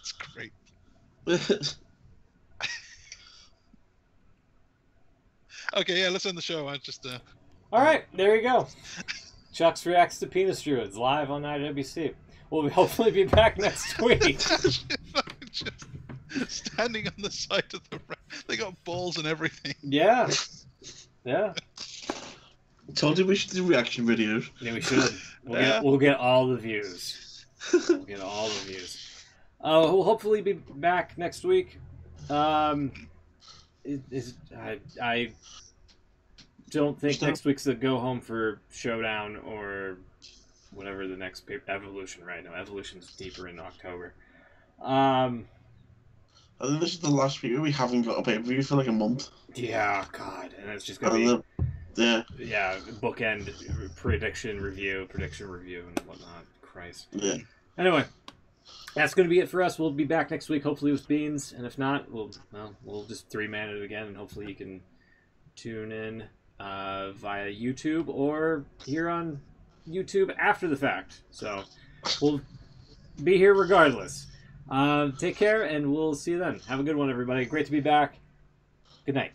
It's great. Okay, yeah, let's end the show. I just. All right, there you go. Chuck's reacts to penis druids live on IWC. We'll hopefully be back next week. Just standing on the side of the ramp. They got balls and everything. Yeah. Yeah. Told you we should do reaction videos. Yeah, we should. We'll get all the views. We'll get all the views. We'll hopefully be back next week. I don't think next week's a go home for Showdown or whatever the next Evolution right now. Evolution's deeper in October. I think this is the last week we haven't got a pay-per-view for like a month. Yeah, God, and it's just gonna be yeah, bookend prediction review, and whatnot. Christ. Yeah. Anyway, that's gonna be it for us. We'll be back next week, hopefully with Beans, and if not, we'll just 3-man it again, and hopefully you can tune in via YouTube or here on YouTube after the fact. So we'll be here regardless. Take care, and we'll see you then. Have a good one, everybody. Great to be back. Good night.